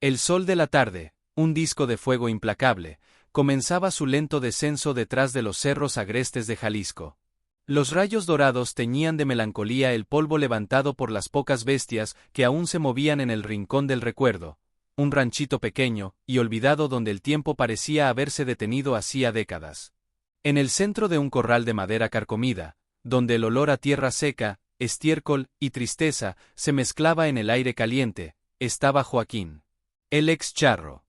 El sol de la tarde, un disco de fuego implacable, comenzaba su lento descenso detrás de los cerros agrestes de Jalisco. Los rayos dorados teñían de melancolía el polvo levantado por las pocas bestias que aún se movían en el rincón del recuerdo, un ranchito pequeño y olvidado donde el tiempo parecía haberse detenido hacía décadas. En el centro de un corral de madera carcomida, donde el olor a tierra seca, estiércol y tristeza se mezclaba en el aire caliente, estaba Joaquín. El ex charro.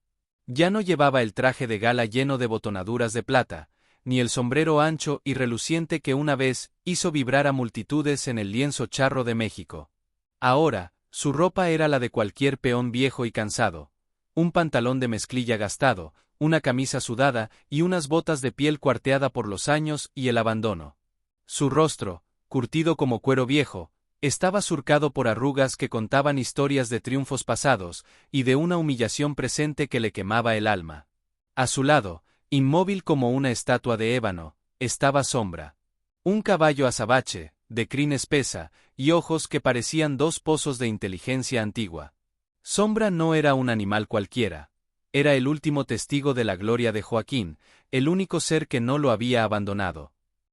Ya no llevaba el traje de gala lleno de botonaduras de plata, ni el sombrero ancho y reluciente que una vez hizo vibrar a multitudes en el lienzo charro de México. Ahora, su ropa era la de cualquier peón viejo y cansado: un pantalón de mezclilla gastado, una camisa sudada y unas botas de piel cuarteada por los años y el abandono. Su rostro, curtido como cuero viejo, estaba surcado por arrugas que contaban historias de triunfos pasados y de una humillación presente que le quemaba el alma. A su lado, inmóvil como una estatua de ébano, estaba Sombra. Un caballo azabache, de crin espesa, y ojos que parecían dos pozos de inteligencia antigua. Sombra no era un animal cualquiera. Era el último testigo de la gloria de Joaquín, el único ser que no lo había abandonado.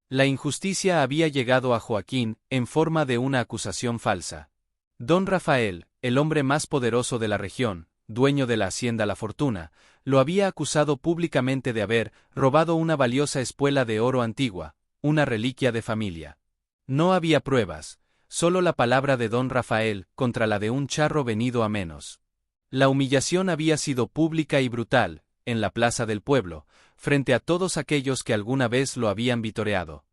La injusticia había llegado a Joaquín en forma de una acusación falsa. Don Rafael, el hombre más poderoso de la región, dueño de la hacienda La Fortuna, lo había acusado públicamente de haber robado una valiosa espuela de oro antigua, una reliquia de familia. No había pruebas, solo la palabra de don Rafael contra la de un charro venido a menos. La humillación había sido pública y brutal, en la plaza del pueblo, frente a todos aquellos que alguna vez lo habían vitoreado.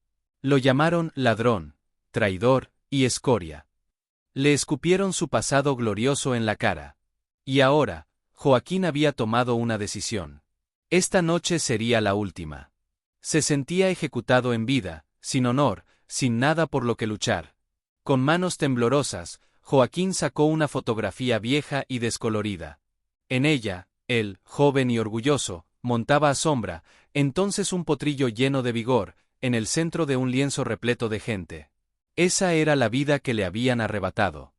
Lo llamaron ladrón, traidor y escoria. Le escupieron su pasado glorioso en la cara. Y ahora, Joaquín había tomado una decisión. Esta noche sería la última. Se sentía ejecutado en vida, sin honor, sin nada por lo que luchar. Con manos temblorosas, Joaquín sacó una fotografía vieja y descolorida. En ella, él, joven y orgulloso, montaba a Sombra, entonces un potrillo lleno de vigor, en el centro de un lienzo repleto de gente. Esa era la vida que le habían arrebatado.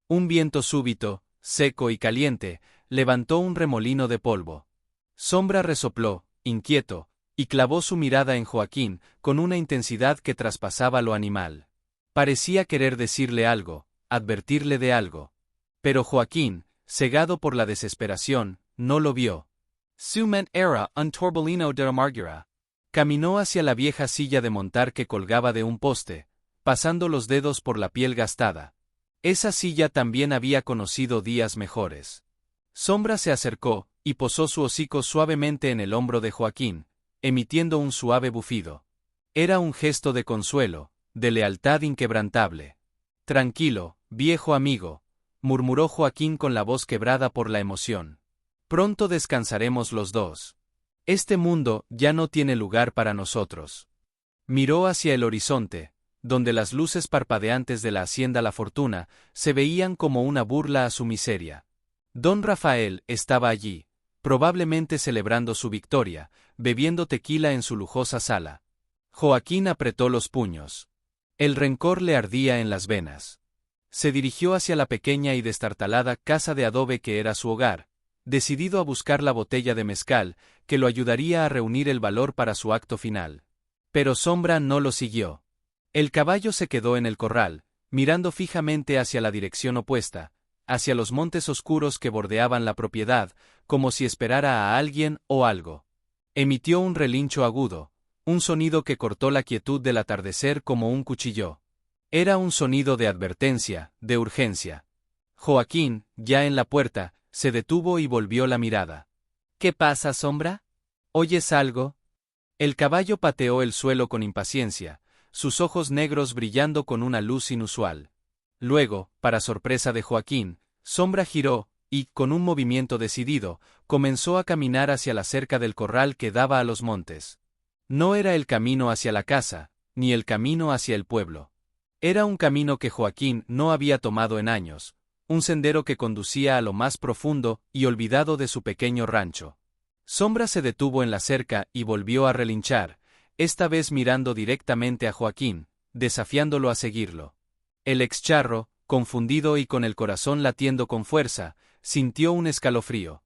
Un viento súbito, seco y caliente, levantó un remolino de polvo. Sombra resopló, inquieto, y clavó su mirada en Joaquín con una intensidad que traspasaba lo animal. Parecía querer decirle algo, advertirle de algo. Pero Joaquín, cegado por la desesperación, no lo vio. Sument era un torbellino de amargura. Caminó hacia la vieja silla de montar que colgaba de un poste, pasando los dedos por la piel gastada. Esa silla también había conocido días mejores. Sombra se acercó y posó su hocico suavemente en el hombro de Joaquín, emitiendo un suave bufido. Era un gesto de consuelo, de lealtad inquebrantable. Tranquilo, viejo amigo, murmuró Joaquín con la voz quebrada por la emoción. Pronto descansaremos los dos. Este mundo ya no tiene lugar para nosotros. Miró hacia el horizonte, donde las luces parpadeantes de la hacienda La Fortuna se veían como una burla a su miseria. Don Rafael estaba allí, probablemente celebrando su victoria, bebiendo tequila en su lujosa sala. Joaquín apretó los puños. El rencor le ardía en las venas. Se dirigió hacia la pequeña y destartalada casa de adobe que era su hogar, decidido a buscar la botella de mezcal que lo ayudaría a reunir el valor para su acto final. Pero Sombra no lo siguió. El caballo se quedó en el corral, mirando fijamente hacia la dirección opuesta, hacia los montes oscuros que bordeaban la propiedad, como si esperara a alguien o algo. Emitió un relincho agudo, un sonido que cortó la quietud del atardecer como un cuchillo. Era un sonido de advertencia, de urgencia. Joaquín, ya en la puerta, se detuvo y volvió la mirada. ¿Qué pasa, Sombra? ¿Oyes algo? El caballo pateó el suelo con impaciencia, sus ojos negros brillando con una luz inusual. Luego, para sorpresa de Joaquín, Sombra giró y, con un movimiento decidido, comenzó a caminar hacia la cerca del corral que daba a los montes. No era el camino hacia la casa, ni el camino hacia el pueblo. Era un camino que Joaquín no había tomado en años, un sendero que conducía a lo más profundo y olvidado de su pequeño rancho. Sombra se detuvo en la cerca y volvió a relinchar, esta vez mirando directamente a Joaquín, desafiándolo a seguirlo. El excharro, confundido y con el corazón latiendo con fuerza, sintió un escalofrío.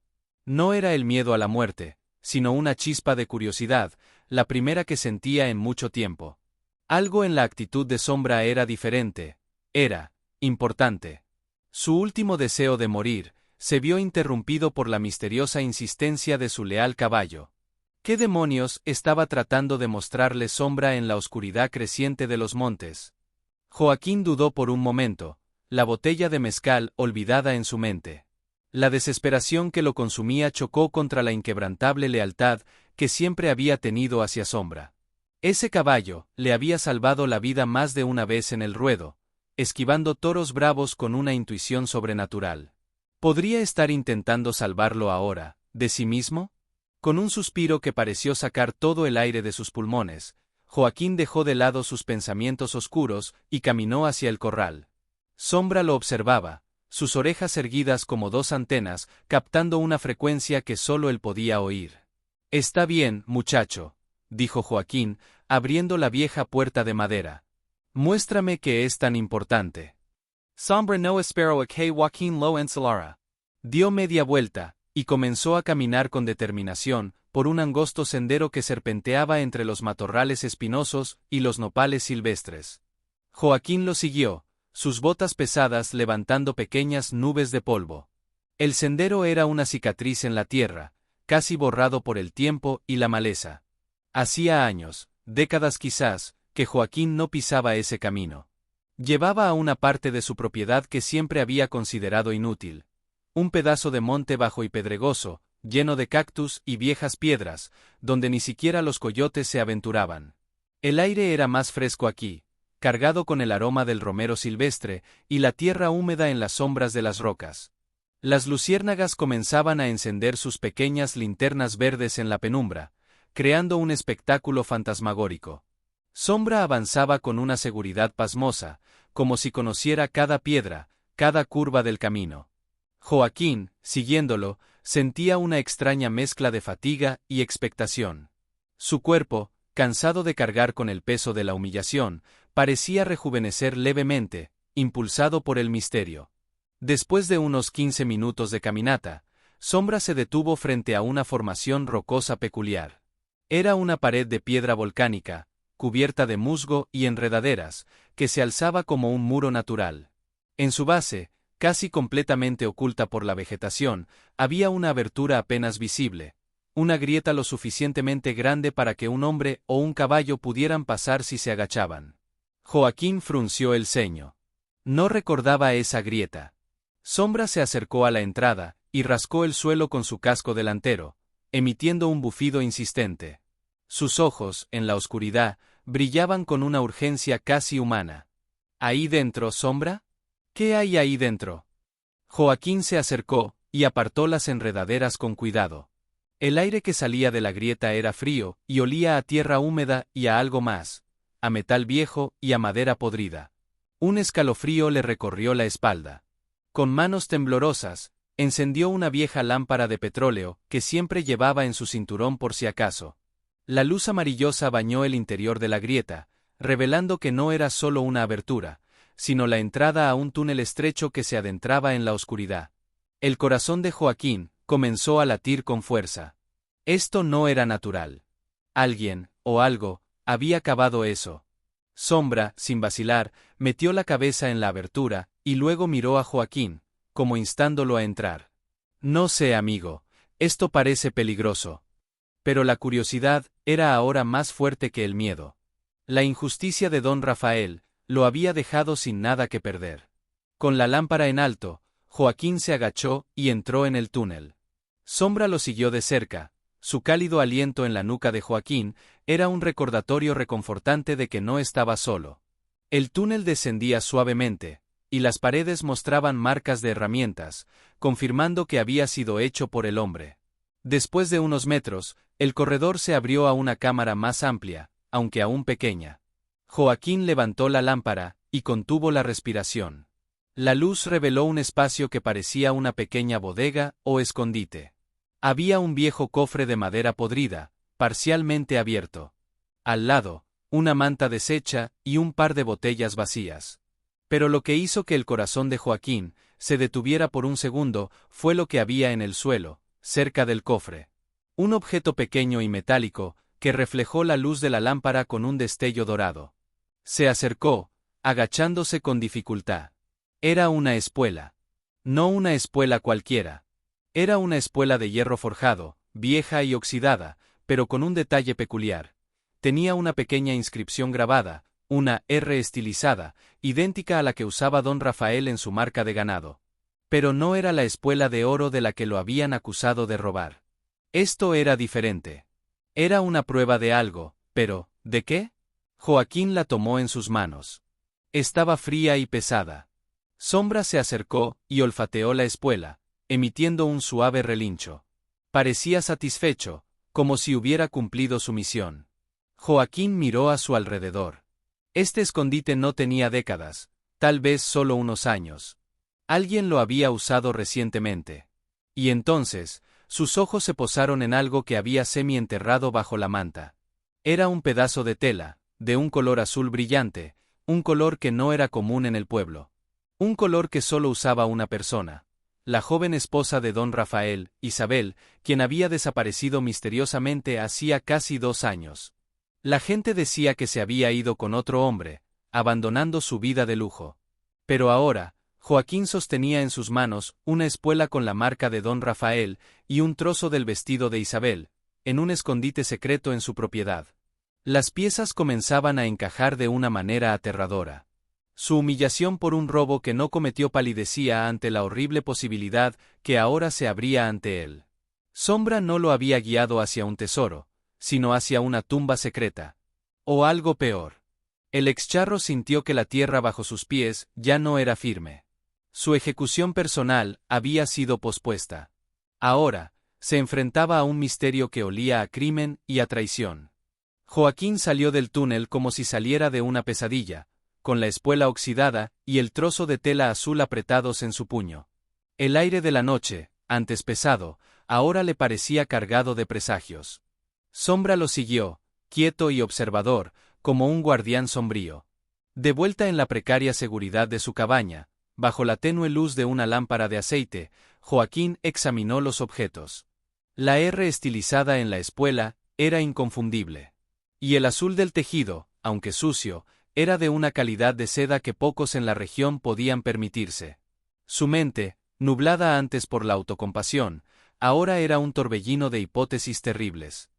No era el miedo a la muerte, sino una chispa de curiosidad, la primera que sentía en mucho tiempo. Algo en la actitud de Sombra era diferente, era importante. Su último deseo de morir se vio interrumpido por la misteriosa insistencia de su leal caballo. ¿Qué demonios estaba tratando de mostrarle Sombra en la oscuridad creciente de los montes? Joaquín dudó por un momento, la botella de mezcal olvidada en su mente. La desesperación que lo consumía chocó contra la inquebrantable lealtad que siempre había tenido hacia Sombra. Ese caballo le había salvado la vida más de una vez en el ruedo, esquivando toros bravos con una intuición sobrenatural. ¿Podría estar intentando salvarlo ahora, de sí mismo? Con un suspiro que pareció sacar todo el aire de sus pulmones, Joaquín dejó de lado sus pensamientos oscuros y caminó hacia el corral. Sombra lo observaba, sus orejas erguidas como dos antenas, captando una frecuencia que solo él podía oír. «Está bien, muchacho», dijo Joaquín, abriendo la vieja puerta de madera. «Muéstrame qué es tan importante». Sombra no esperó a que Joaquín lo encelara. Dio media vuelta, y comenzó a caminar con determinación, por un angosto sendero que serpenteaba entre los matorrales espinosos y los nopales silvestres. Joaquín lo siguió, sus botas pesadas levantando pequeñas nubes de polvo. El sendero era una cicatriz en la tierra, casi borrado por el tiempo y la maleza. Hacía años, décadas quizás, que Joaquín no pisaba ese camino. Llevaba a una parte de su propiedad que siempre había considerado inútil. Un pedazo de monte bajo y pedregoso, lleno de cactus y viejas piedras, donde ni siquiera los coyotes se aventuraban. El aire era más fresco aquí, cargado con el aroma del romero silvestre y la tierra húmeda en las sombras de las rocas. Las luciérnagas comenzaban a encender sus pequeñas linternas verdes en la penumbra, creando un espectáculo fantasmagórico. Sombra avanzaba con una seguridad pasmosa, como si conociera cada piedra, cada curva del camino. Joaquín, siguiéndolo, sentía una extraña mezcla de fatiga y expectación. Su cuerpo, cansado de cargar con el peso de la humillación, parecía rejuvenecer levemente, impulsado por el misterio. Después de unos 15 minutos de caminata, Sombra se detuvo frente a una formación rocosa peculiar. Era una pared de piedra volcánica, cubierta de musgo y enredaderas, que se alzaba como un muro natural. En su base, casi completamente oculta por la vegetación, había una abertura apenas visible, una grieta lo suficientemente grande para que un hombre o un caballo pudieran pasar si se agachaban. Joaquín frunció el ceño. No recordaba esa grieta. Sombra se acercó a la entrada y rascó el suelo con su casco delantero, emitiendo un bufido insistente. Sus ojos, en la oscuridad, brillaban con una urgencia casi humana. ¿Ahí dentro, Sombra? ¿Qué hay ahí dentro? Joaquín se acercó y apartó las enredaderas con cuidado. El aire que salía de la grieta era frío y olía a tierra húmeda y a algo más, a metal viejo y a madera podrida. Un escalofrío le recorrió la espalda. Con manos temblorosas, encendió una vieja lámpara de petróleo que siempre llevaba en su cinturón por si acaso. La luz amarillosa bañó el interior de la grieta, revelando que no era solo una abertura, sino la entrada a un túnel estrecho que se adentraba en la oscuridad. El corazón de Joaquín comenzó a latir con fuerza. Esto no era natural. Alguien, o algo, había cavado eso. Sombra, sin vacilar, metió la cabeza en la abertura, y luego miró a Joaquín, como instándolo a entrar. No sé, amigo, esto parece peligroso. Pero la curiosidad era ahora más fuerte que el miedo. La injusticia de don Rafael lo había dejado sin nada que perder. Con la lámpara en alto, Joaquín se agachó y entró en el túnel. Sombra lo siguió de cerca. Su cálido aliento en la nuca de Joaquín era un recordatorio reconfortante de que no estaba solo. El túnel descendía suavemente, y las paredes mostraban marcas de herramientas, confirmando que había sido hecho por el hombre. Después de unos metros, el corredor se abrió a una cámara más amplia, aunque aún pequeña. Joaquín levantó la lámpara y contuvo la respiración. La luz reveló un espacio que parecía una pequeña bodega o escondite. Había un viejo cofre de madera podrida, parcialmente abierto. Al lado, una manta deshecha y un par de botellas vacías. Pero lo que hizo que el corazón de Joaquín se detuviera por un segundo fue lo que había en el suelo, cerca del cofre. Un objeto pequeño y metálico, que reflejó la luz de la lámpara con un destello dorado. Se acercó, agachándose con dificultad. Era una espuela. No una espuela cualquiera. Era una espuela de hierro forjado, vieja y oxidada, pero con un detalle peculiar. Tenía una pequeña inscripción grabada, una R estilizada, idéntica a la que usaba don Rafael en su marca de ganado. Pero no era la espuela de oro de la que lo habían acusado de robar. Esto era diferente. Era una prueba de algo, pero, ¿de qué? Joaquín la tomó en sus manos. Estaba fría y pesada. Sombra se acercó y olfateó la espuela, emitiendo un suave relincho. Parecía satisfecho, como si hubiera cumplido su misión. Joaquín miró a su alrededor. Este escondite no tenía décadas, tal vez solo unos años. Alguien lo había usado recientemente. Y entonces, sus ojos se posaron en algo que había semienterrado bajo la manta. Era un pedazo de tela, de un color azul brillante, un color que no era común en el pueblo. Un color que solo usaba una persona. La joven esposa de don Rafael, Isabel, quien había desaparecido misteriosamente hacía casi 2 años. La gente decía que se había ido con otro hombre, abandonando su vida de lujo. Pero ahora, Joaquín sostenía en sus manos una espuela con la marca de don Rafael y un trozo del vestido de Isabel, en un escondite secreto en su propiedad. Las piezas comenzaban a encajar de una manera aterradora. Su humillación por un robo que no cometió palidecía ante la horrible posibilidad que ahora se abría ante él. Sombra no lo había guiado hacia un tesoro, sino hacia una tumba secreta. O algo peor. El excharro sintió que la tierra bajo sus pies ya no era firme. Su ejecución personal había sido pospuesta. Ahora, se enfrentaba a un misterio que olía a crimen y a traición. Joaquín salió del túnel como si saliera de una pesadilla, con la espuela oxidada y el trozo de tela azul apretados en su puño. El aire de la noche, antes pesado, ahora le parecía cargado de presagios. Sombra lo siguió, quieto y observador, como un guardián sombrío. De vuelta en la precaria seguridad de su cabaña, bajo la tenue luz de una lámpara de aceite, Joaquín examinó los objetos. La R estilizada en la espuela era inconfundible. Y el azul del tejido, aunque sucio, era de una calidad de seda que pocos en la región podían permitirse. Su mente, nublada antes por la autocompasión, ahora era un torbellino de hipótesis terribles.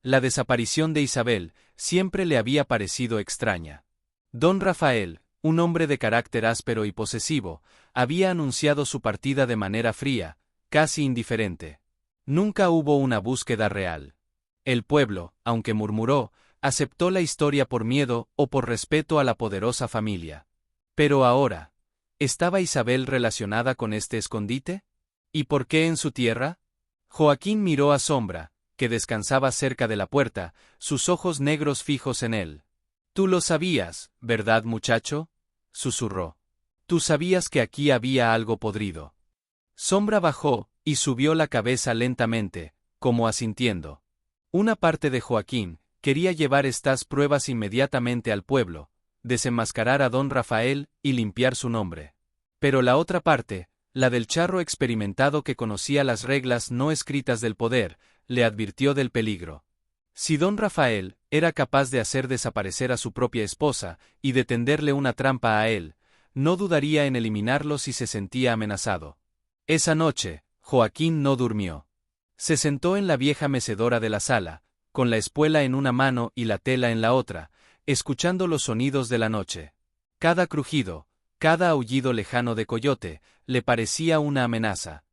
La desaparición de Isabel siempre le había parecido extraña. Don Rafael, un hombre de carácter áspero y posesivo, había anunciado su partida de manera fría, casi indiferente. Nunca hubo una búsqueda real. El pueblo, aunque murmuró, aceptó la historia por miedo o por respeto a la poderosa familia. Pero ahora, ¿estaba Isabel relacionada con este escondite? ¿Y por qué en su tierra? Joaquín miró a Sombra, que descansaba cerca de la puerta, sus ojos negros fijos en él. «Tú lo sabías, ¿verdad, muchacho?», susurró. «Tú sabías que aquí había algo podrido». Sombra bajó y subió la cabeza lentamente, como asintiendo. Una parte de Joaquín quería llevar estas pruebas inmediatamente al pueblo, desenmascarar a don Rafael y limpiar su nombre. Pero la otra parte, la del charro experimentado que conocía las reglas no escritas del poder, le advirtió del peligro. Si don Rafael era capaz de hacer desaparecer a su propia esposa y de tenderle una trampa a él, no dudaría en eliminarlo si se sentía amenazado. Esa noche, Joaquín no durmió. Se sentó en la vieja mecedora de la sala, con la espuela en una mano y la tela en la otra, escuchando los sonidos de la noche. Cada crujido, cada aullido lejano de coyote, le parecía una amenaza.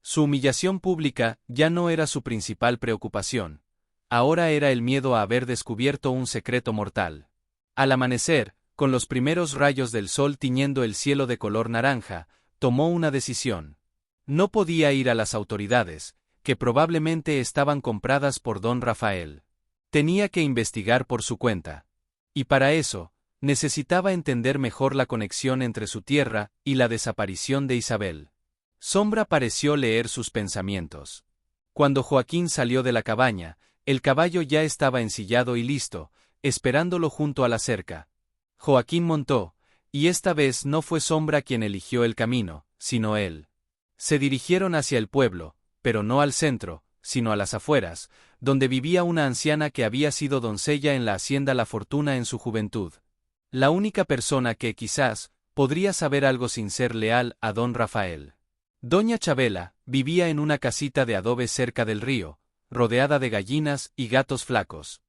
Su humillación pública ya no era su principal preocupación. Ahora era el miedo a haber descubierto un secreto mortal. Al amanecer, con los primeros rayos del sol tiñendo el cielo de color naranja, tomó una decisión. No podía ir a las autoridades, que probablemente estaban compradas por don Rafael. Tenía que investigar por su cuenta. Y para eso, necesitaba entender mejor la conexión entre su tierra y la desaparición de Isabel. Sombra pareció leer sus pensamientos. Cuando Joaquín salió de la cabaña, el caballo ya estaba ensillado y listo, esperándolo junto a la cerca. Joaquín montó, y esta vez no fue Sombra quien eligió el camino, sino él. Se dirigieron hacia el pueblo, pero no al centro, sino a las afueras, donde vivía una anciana que había sido doncella en la hacienda La Fortuna en su juventud. La única persona que, quizás, podría saber algo sin ser leal a don Rafael. Doña Chabela vivía en una casita de adobe cerca del río, rodeada de gallinas y gatos flacos.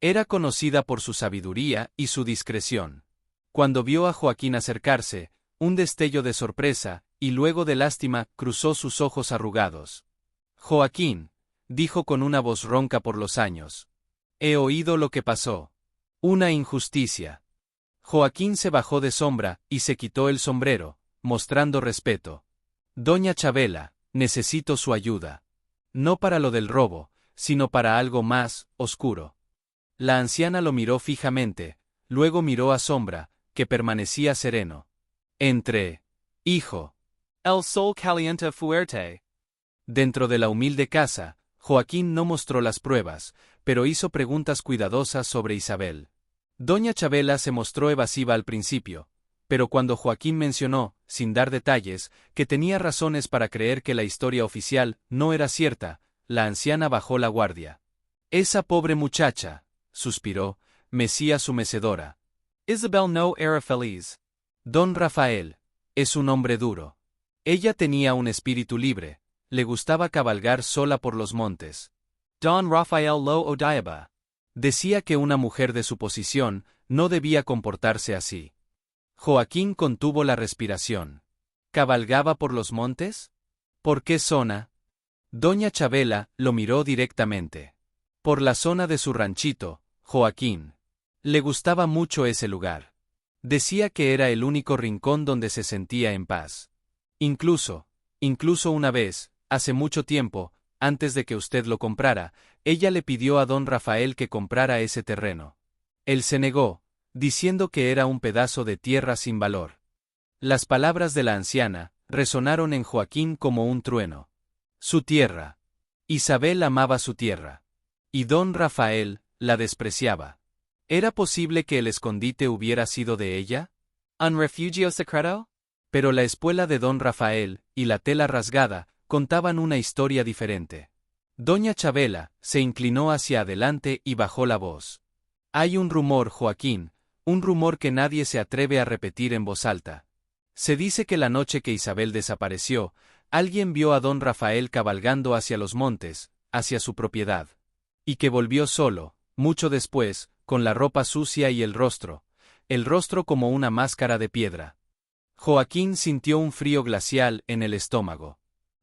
Era conocida por su sabiduría y su discreción. Cuando vio a Joaquín acercarse, un destello de sorpresa, y luego de lástima, cruzó sus ojos arrugados. Joaquín, dijo con una voz ronca por los años. He oído lo que pasó. Una injusticia. Joaquín se bajó de sombra y se quitó el sombrero, mostrando respeto. Doña Chabela, necesito su ayuda. No para lo del robo, sino para algo más oscuro. La anciana lo miró fijamente, luego miró a Sombra, que permanecía sereno. Hijo. El sol calienta fuerte. Dentro de la humilde casa, Joaquín no mostró las pruebas, pero hizo preguntas cuidadosas sobre Isabel. Doña Chabela se mostró evasiva al principio, pero cuando Joaquín mencionó, sin dar detalles, que tenía razones para creer que la historia oficial no era cierta, la anciana bajó la guardia. Esa pobre muchacha, suspiró, mecía su mecedora. Isabel no era feliz. Don Rafael es un hombre duro. Ella tenía un espíritu libre, le gustaba cabalgar sola por los montes. Don Rafael lo odiaba. Decía que una mujer de su posición no debía comportarse así. Joaquín contuvo la respiración. ¿Cabalgaba por los montes? ¿Por qué zona? Doña Chabela lo miró directamente. Por la zona de su ranchito, Joaquín. Le gustaba mucho ese lugar. Decía que era el único rincón donde se sentía en paz. Incluso una vez, hace mucho tiempo, antes de que usted lo comprara, ella le pidió a don Rafael que comprara ese terreno. Él se negó, diciendo que era un pedazo de tierra sin valor. Las palabras de la anciana resonaron en Joaquín como un trueno. Su tierra. Isabel amaba su tierra. Y don Rafael la despreciaba. ¿Era posible que el escondite hubiera sido de ella? ¿Un refugio secreto? Pero la espuela de don Rafael y la tela rasgada contaban una historia diferente. Doña Chabela se inclinó hacia adelante y bajó la voz. Hay un rumor, Joaquín, un rumor que nadie se atreve a repetir en voz alta. Se dice que la noche que Isabel desapareció, alguien vio a don Rafael cabalgando hacia los montes, hacia su propiedad. Y que volvió solo, mucho después, con la ropa sucia y el rostro como una máscara de piedra. Joaquín sintió un frío glacial en el estómago.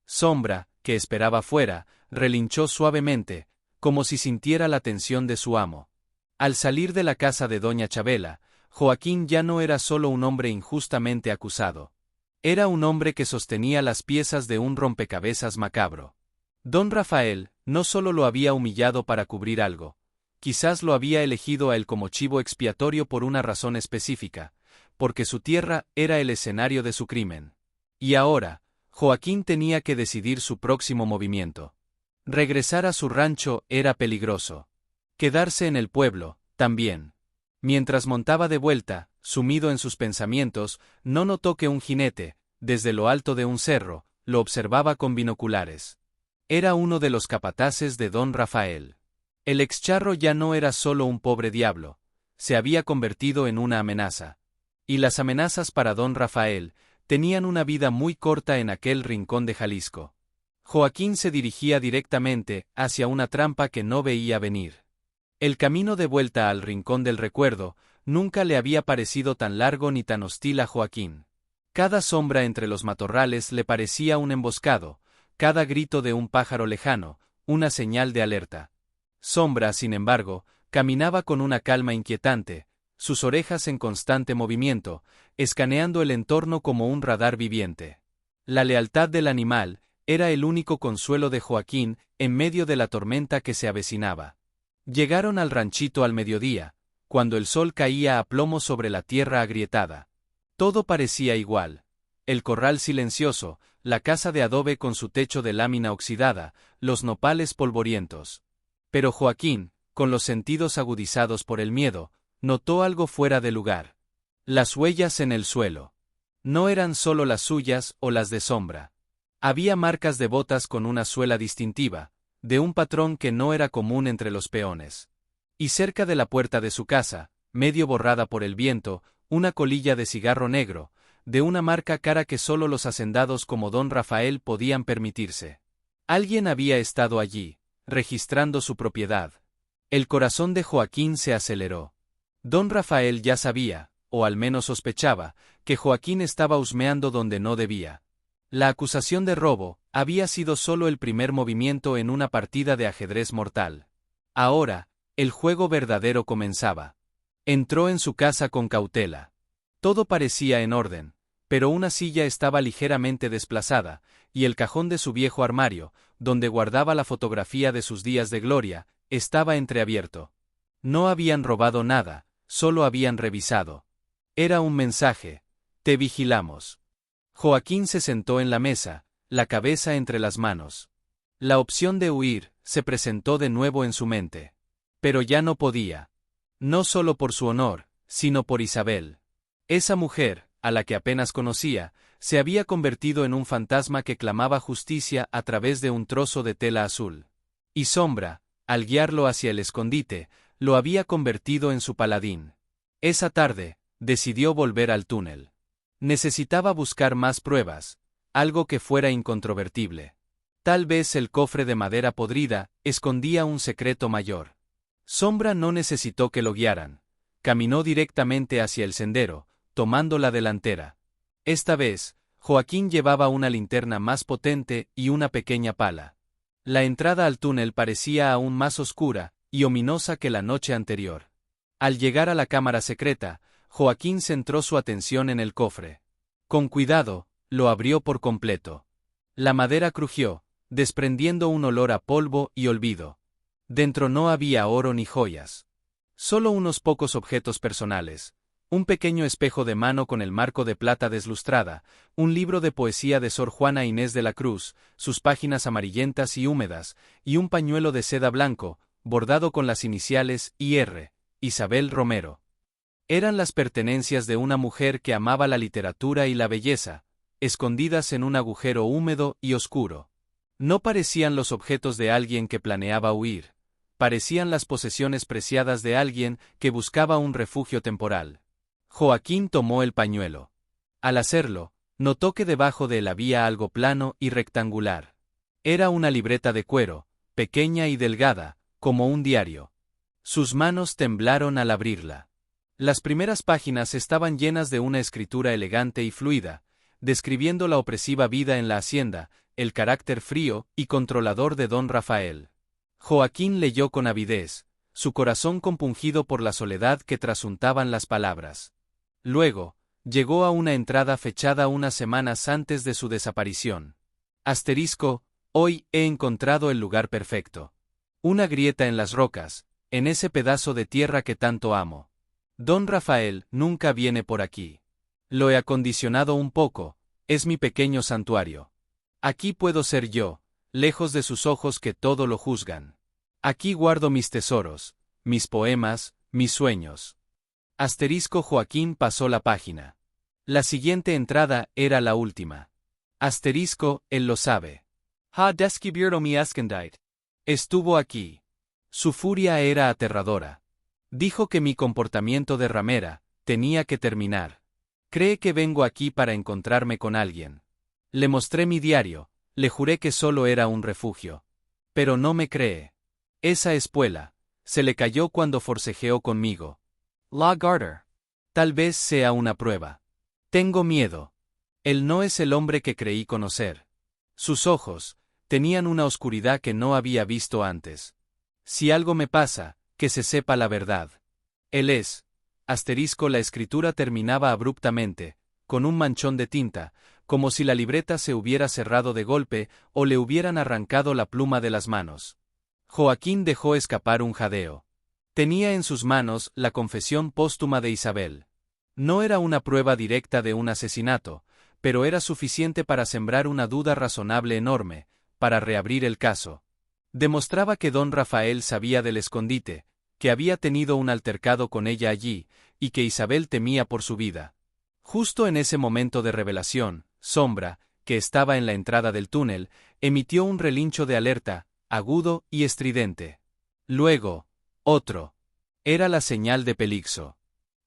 Sombra, que esperaba fuera, relinchó suavemente, como si sintiera la tensión de su amo. Al salir de la casa de doña Chabela, Joaquín ya no era solo un hombre injustamente acusado. Era un hombre que sostenía las piezas de un rompecabezas macabro. Don Rafael no solo lo había humillado para cubrir algo, quizás lo había elegido a él como chivo expiatorio por una razón específica, porque su tierra era el escenario de su crimen. Y ahora, Joaquín tenía que decidir su próximo movimiento. Regresar a su rancho era peligroso. Quedarse en el pueblo, también. Mientras montaba de vuelta, sumido en sus pensamientos, no notó que un jinete, desde lo alto de un cerro, lo observaba con binoculares. Era uno de los capataces de don Rafael. El excharro ya no era solo un pobre diablo, se había convertido en una amenaza. Y las amenazas para don Rafael tenían una vida muy corta en aquel rincón de Jalisco. Joaquín se dirigía directamente hacia una trampa que no veía venir. El camino de vuelta al rincón del recuerdo nunca le había parecido tan largo ni tan hostil a Joaquín. Cada sombra entre los matorrales le parecía un emboscado, cada grito de un pájaro lejano, una señal de alerta. Sombra, sin embargo, caminaba con una calma inquietante, sus orejas en constante movimiento, escaneando el entorno como un radar viviente. La lealtad del animal era el único consuelo de Joaquín en medio de la tormenta que se avecinaba. Llegaron al ranchito al mediodía, cuando el sol caía a plomo sobre la tierra agrietada. Todo parecía igual. El corral silencioso, la casa de adobe con su techo de lámina oxidada, los nopales polvorientos. Pero Joaquín, con los sentidos agudizados por el miedo, notó algo fuera de lugar. Las huellas en el suelo. No eran solo las suyas o las de Sombra. Había marcas de botas con una suela distintiva, de un patrón que no era común entre los peones. Y cerca de la puerta de su casa, medio borrada por el viento, una colilla de cigarro negro, de una marca cara que solo los hacendados como don Rafael podían permitirse. Alguien había estado allí, registrando su propiedad. El corazón de Joaquín se aceleró. Don Rafael ya sabía, o al menos sospechaba, que Joaquín estaba husmeando donde no debía. La acusación de robo había sido solo el primer movimiento en una partida de ajedrez mortal. Ahora, el juego verdadero comenzaba. Entró en su casa con cautela. Todo parecía en orden, pero una silla estaba ligeramente desplazada, y el cajón de su viejo armario, donde guardaba la fotografía de sus días de gloria, estaba entreabierto. No habían robado nada, solo habían revisado. Era un mensaje: te vigilamos. Joaquín se sentó en la mesa, la cabeza entre las manos. La opción de huir se presentó de nuevo en su mente. Pero ya no podía. No solo por su honor, sino por Isabel. Esa mujer, a la que apenas conocía, se había convertido en un fantasma que clamaba justicia a través de un trozo de tela azul. Y Sombra, al guiarlo hacia el escondite, lo había convertido en su paladín. Esa tarde, decidió volver al túnel. Necesitaba buscar más pruebas, algo que fuera incontrovertible. Tal vez el cofre de madera podrida escondía un secreto mayor. Sombra no necesitó que lo guiaran. Caminó directamente hacia el sendero, tomando la delantera. Esta vez, Joaquín llevaba una linterna más potente y una pequeña pala. La entrada al túnel parecía aún más oscura y ominosa que la noche anterior. Al llegar a la cámara secreta, Joaquín centró su atención en el cofre. Con cuidado, lo abrió por completo. La madera crujió, desprendiendo un olor a polvo y olvido. Dentro no había oro ni joyas. Solo unos pocos objetos personales. Un pequeño espejo de mano con el marco de plata deslustrada, un libro de poesía de Sor Juana Inés de la Cruz, sus páginas amarillentas y húmedas, y un pañuelo de seda blanco, bordado con las iniciales I.R., Isabel Romero. Eran las pertenencias de una mujer que amaba la literatura y la belleza, escondidas en un agujero húmedo y oscuro. No parecían los objetos de alguien que planeaba huir, parecían las posesiones preciadas de alguien que buscaba un refugio temporal. Joaquín tomó el pañuelo. Al hacerlo, notó que debajo de él había algo plano y rectangular. Era una libreta de cuero, pequeña y delgada, como un diario. Sus manos temblaron al abrirla. Las primeras páginas estaban llenas de una escritura elegante y fluida, describiendo la opresiva vida en la hacienda, el carácter frío y controlador de don Rafael. Joaquín leyó con avidez, su corazón compungido por la soledad que trasuntaban las palabras. Luego, llegó a una entrada fechada unas semanas antes de su desaparición. Asterisco, hoy he encontrado el lugar perfecto. Una grieta en las rocas, en ese pedazo de tierra que tanto amo. Don Rafael nunca viene por aquí. Lo he acondicionado un poco, es mi pequeño santuario. Aquí puedo ser yo, lejos de sus ojos que todo lo juzgan. Aquí guardo mis tesoros, mis poemas, mis sueños. Asterisco Joaquín pasó la página. La siguiente entrada era la última. Asterisco, él lo sabe. Ha descubierto mi escondite. Estuvo aquí. Su furia era aterradora. Dijo que mi comportamiento de ramera tenía que terminar. Cree que vengo aquí para encontrarme con alguien. Le mostré mi diario, le juré que solo era un refugio. Pero no me cree. Esa espuela se le cayó cuando forcejeó conmigo. La Garter. Tal vez sea una prueba. Tengo miedo. Él no es el hombre que creí conocer. Sus ojos tenían una oscuridad que no había visto antes. Si algo me pasa, que se sepa la verdad. Él es. Asterisco, la escritura terminaba abruptamente, con un manchón de tinta, como si la libreta se hubiera cerrado de golpe o le hubieran arrancado la pluma de las manos. Joaquín dejó escapar un jadeo. Tenía en sus manos la confesión póstuma de Isabel. No era una prueba directa de un asesinato, pero era suficiente para sembrar una duda razonable enorme, para reabrir el caso. Demostraba que don Rafael sabía del escondite, que había tenido un altercado con ella allí, y que Isabel temía por su vida. Justo en ese momento de revelación, Sombra, que estaba en la entrada del túnel, emitió un relincho de alerta, agudo y estridente. Luego, otro. Era la señal de peligro.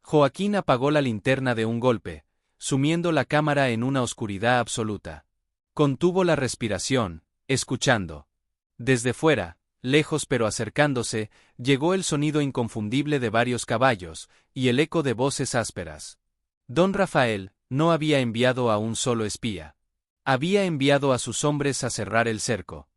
Joaquín apagó la linterna de un golpe, sumiendo la cámara en una oscuridad absoluta. Contuvo la respiración, escuchando. Desde fuera, lejos pero acercándose, llegó el sonido inconfundible de varios caballos, y el eco de voces ásperas. Don Rafael no había enviado a un solo espía. Había enviado a sus hombres a cerrar el cerco.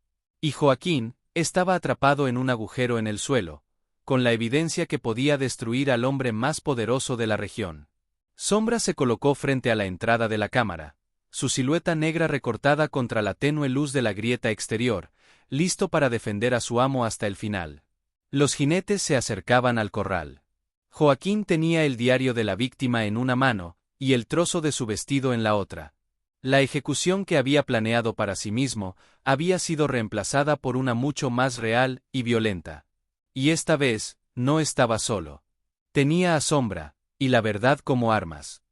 Y Joaquín estaba atrapado en un agujero en el suelo, con la evidencia que podía destruir al hombre más poderoso de la región. Sombra se colocó frente a la entrada de la cámara, su silueta negra recortada contra la tenue luz de la grieta exterior, listo para defender a su amo hasta el final. Los jinetes se acercaban al corral. Joaquín tenía el diario de la víctima en una mano, y el trozo de su vestido en la otra. La ejecución que había planeado para sí mismo había sido reemplazada por una mucho más real y violenta. Y esta vez, no estaba solo. Tenía a Sombra y la verdad como armas.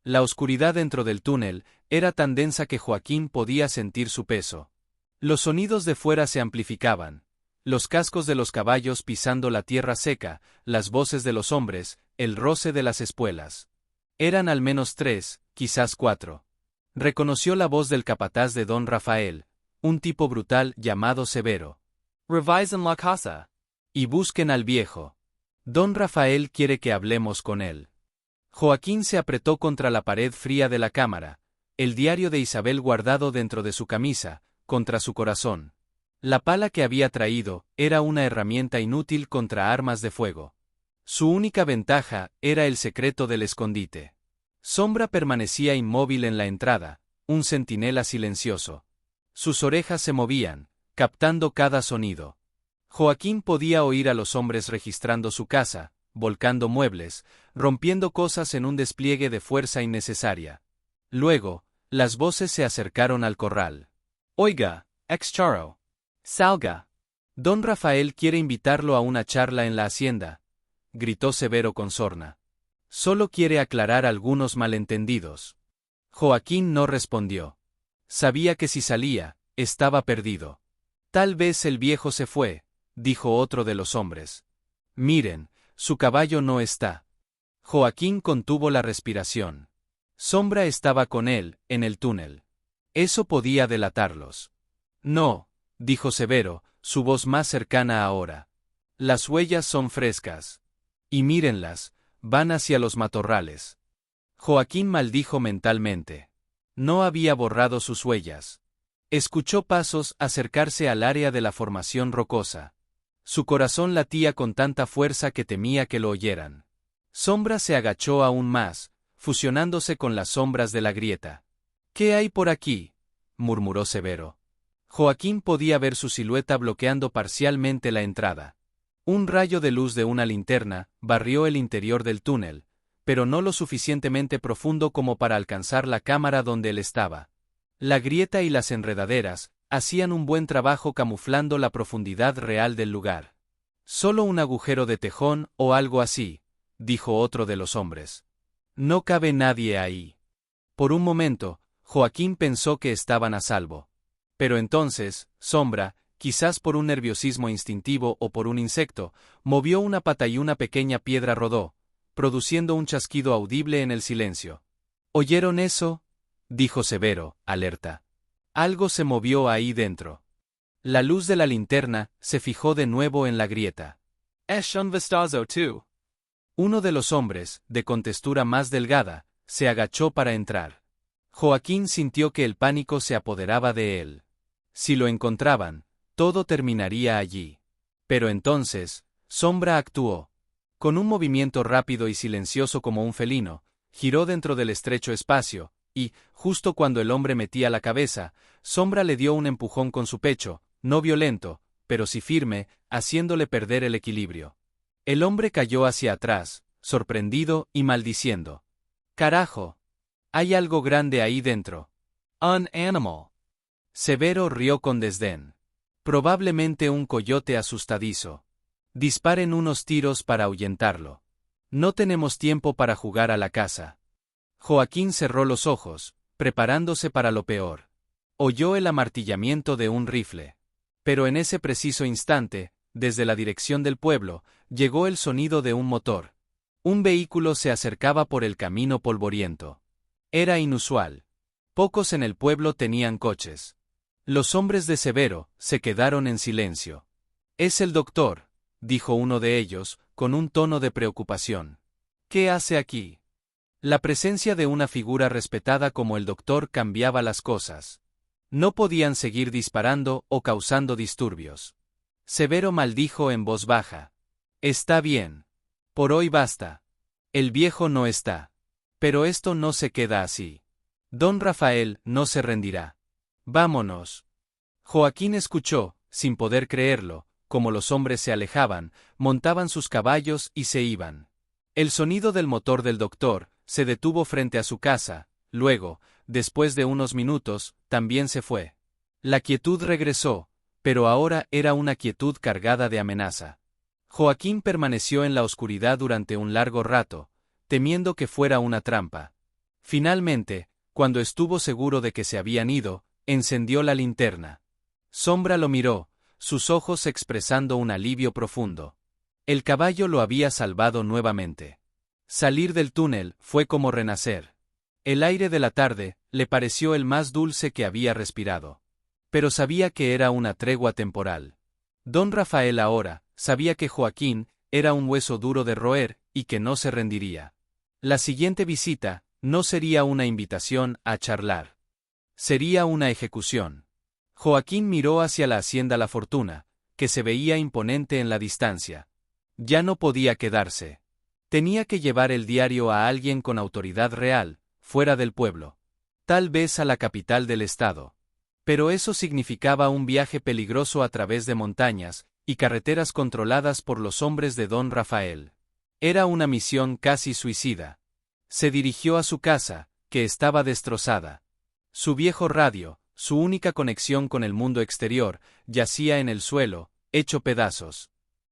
La oscuridad dentro del túnel era tan densa que Joaquín podía sentir su peso. Los sonidos de fuera se amplificaban. Los cascos de los caballos pisando la tierra seca, las voces de los hombres, el roce de las espuelas. Eran al menos 3, quizás 4. Reconoció la voz del capataz de Don Rafael, un tipo brutal llamado Severo. «Revisen la casa. Y busquen al viejo. Don Rafael quiere que hablemos con él». Joaquín se apretó contra la pared fría de la cámara, el diario de Isabel guardado dentro de su camisa, contra su corazón. La pala que había traído era una herramienta inútil contra armas de fuego. Su única ventaja era el secreto del escondite. Sombra permanecía inmóvil en la entrada, un centinela silencioso. Sus orejas se movían, captando cada sonido. Joaquín podía oír a los hombres registrando su casa, volcando muebles, rompiendo cosas en un despliegue de fuerza innecesaria. Luego, las voces se acercaron al corral. «Oiga, ex Charo. Salga. Don Rafael quiere invitarlo a una charla en la hacienda», gritó Severo con sorna. «Solo quiere aclarar algunos malentendidos». Joaquín no respondió. Sabía que si salía, estaba perdido. «Tal vez el viejo se fue», dijo otro de los hombres. «Miren, su caballo no está». Joaquín contuvo la respiración. Sombra estaba con él, en el túnel. Eso podía delatarlos. «No», dijo Severo, su voz más cercana ahora. «Las huellas son frescas. Y mírenlas, van hacia los matorrales». Joaquín maldijo mentalmente. No había borrado sus huellas. Escuchó pasos acercarse al área de la formación rocosa. Su corazón latía con tanta fuerza que temía que lo oyeran. Sombra se agachó aún más, fusionándose con las sombras de la grieta. «¿Qué hay por aquí?», murmuró Severo. Joaquín podía ver su silueta bloqueando parcialmente la entrada. Un rayo de luz de una linterna barrió el interior del túnel, pero no lo suficientemente profundo como para alcanzar la cámara donde él estaba. La grieta y las enredaderas hacían un buen trabajo camuflando la profundidad real del lugar. «Solo un agujero de tejón o algo así», dijo otro de los hombres. «No cabe nadie ahí». Por un momento, Joaquín pensó que estaban a salvo. Pero entonces, Sombra, quizás por un nerviosismo instintivo o por un insecto, movió una pata y una pequeña piedra rodó, produciendo un chasquido audible en el silencio. «¿Oyeron eso?», dijo Severo, alerta. Algo se movió ahí dentro. La luz de la linterna se fijó de nuevo en la grieta. «Es un vistazo tú». Uno de los hombres, de contextura más delgada, se agachó para entrar. Joaquín sintió que el pánico se apoderaba de él. Si lo encontraban, todo terminaría allí. Pero entonces, Sombra actuó. Con un movimiento rápido y silencioso como un felino, giró dentro del estrecho espacio, y, justo cuando el hombre metía la cabeza, Sombra le dio un empujón con su pecho, no violento, pero sí firme, haciéndole perder el equilibrio. El hombre cayó hacia atrás, sorprendido y maldiciendo. «¡Carajo! Hay algo grande ahí dentro. Un animal». Severo rió con desdén. «Probablemente un coyote asustadizo. Disparen unos tiros para ahuyentarlo. No tenemos tiempo para jugar a la caza». Joaquín cerró los ojos, preparándose para lo peor. Oyó el amartillamiento de un rifle. Pero en ese preciso instante, desde la dirección del pueblo, llegó el sonido de un motor. Un vehículo se acercaba por el camino polvoriento. Era inusual. Pocos en el pueblo tenían coches. Los hombres de Severo se quedaron en silencio. «Es el doctor», dijo uno de ellos, con un tono de preocupación. «¿Qué hace aquí?» La presencia de una figura respetada como el doctor cambiaba las cosas. No podían seguir disparando o causando disturbios. Severo maldijo en voz baja. «Está bien. Por hoy basta. El viejo no está. Pero esto no se queda así. Don Rafael no se rendirá. Vámonos». Joaquín escuchó, sin poder creerlo, como los hombres se alejaban, montaban sus caballos y se iban. El sonido del motor del doctor se detuvo frente a su casa, luego, después de unos minutos, también se fue. La quietud regresó, pero ahora era una quietud cargada de amenaza. Joaquín permaneció en la oscuridad durante un largo rato, temiendo que fuera una trampa. Finalmente, cuando estuvo seguro de que se habían ido, encendió la linterna. Sombra lo miró, sus ojos expresando un alivio profundo. El caballo lo había salvado nuevamente. Salir del túnel fue como renacer. El aire de la tarde le pareció el más dulce que había respirado. Pero sabía que era una tregua temporal. Don Rafael ahora sabía que Joaquín era un hueso duro de roer y que no se rendiría. La siguiente visita no sería una invitación a charlar. Sería una ejecución. Joaquín miró hacia la hacienda La Fortuna, que se veía imponente en la distancia. Ya no podía quedarse. Tenía que llevar el diario a alguien con autoridad real, fuera del pueblo. Tal vez a la capital del estado. Pero eso significaba un viaje peligroso a través de montañas y carreteras controladas por los hombres de Don Rafael. Era una misión casi suicida. Se dirigió a su casa, que estaba destrozada. Su viejo radio, su única conexión con el mundo exterior, yacía en el suelo, hecho pedazos.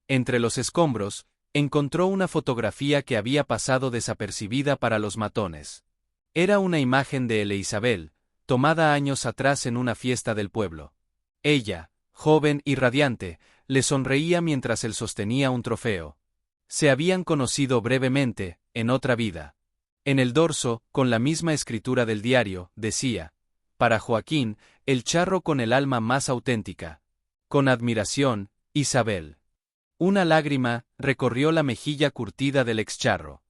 Entre los escombros, encontró una fotografía que había pasado desapercibida para los matones. Era una imagen de Isabel, tomada años atrás en una fiesta del pueblo. Ella, joven y radiante, le sonreía mientras él sostenía un trofeo. Se habían conocido brevemente, en otra vida. En el dorso, con la misma escritura del diario, decía: «Para Joaquín, el charro con el alma más auténtica. Con admiración, Isabel». Una lágrima recorrió la mejilla curtida del excharro.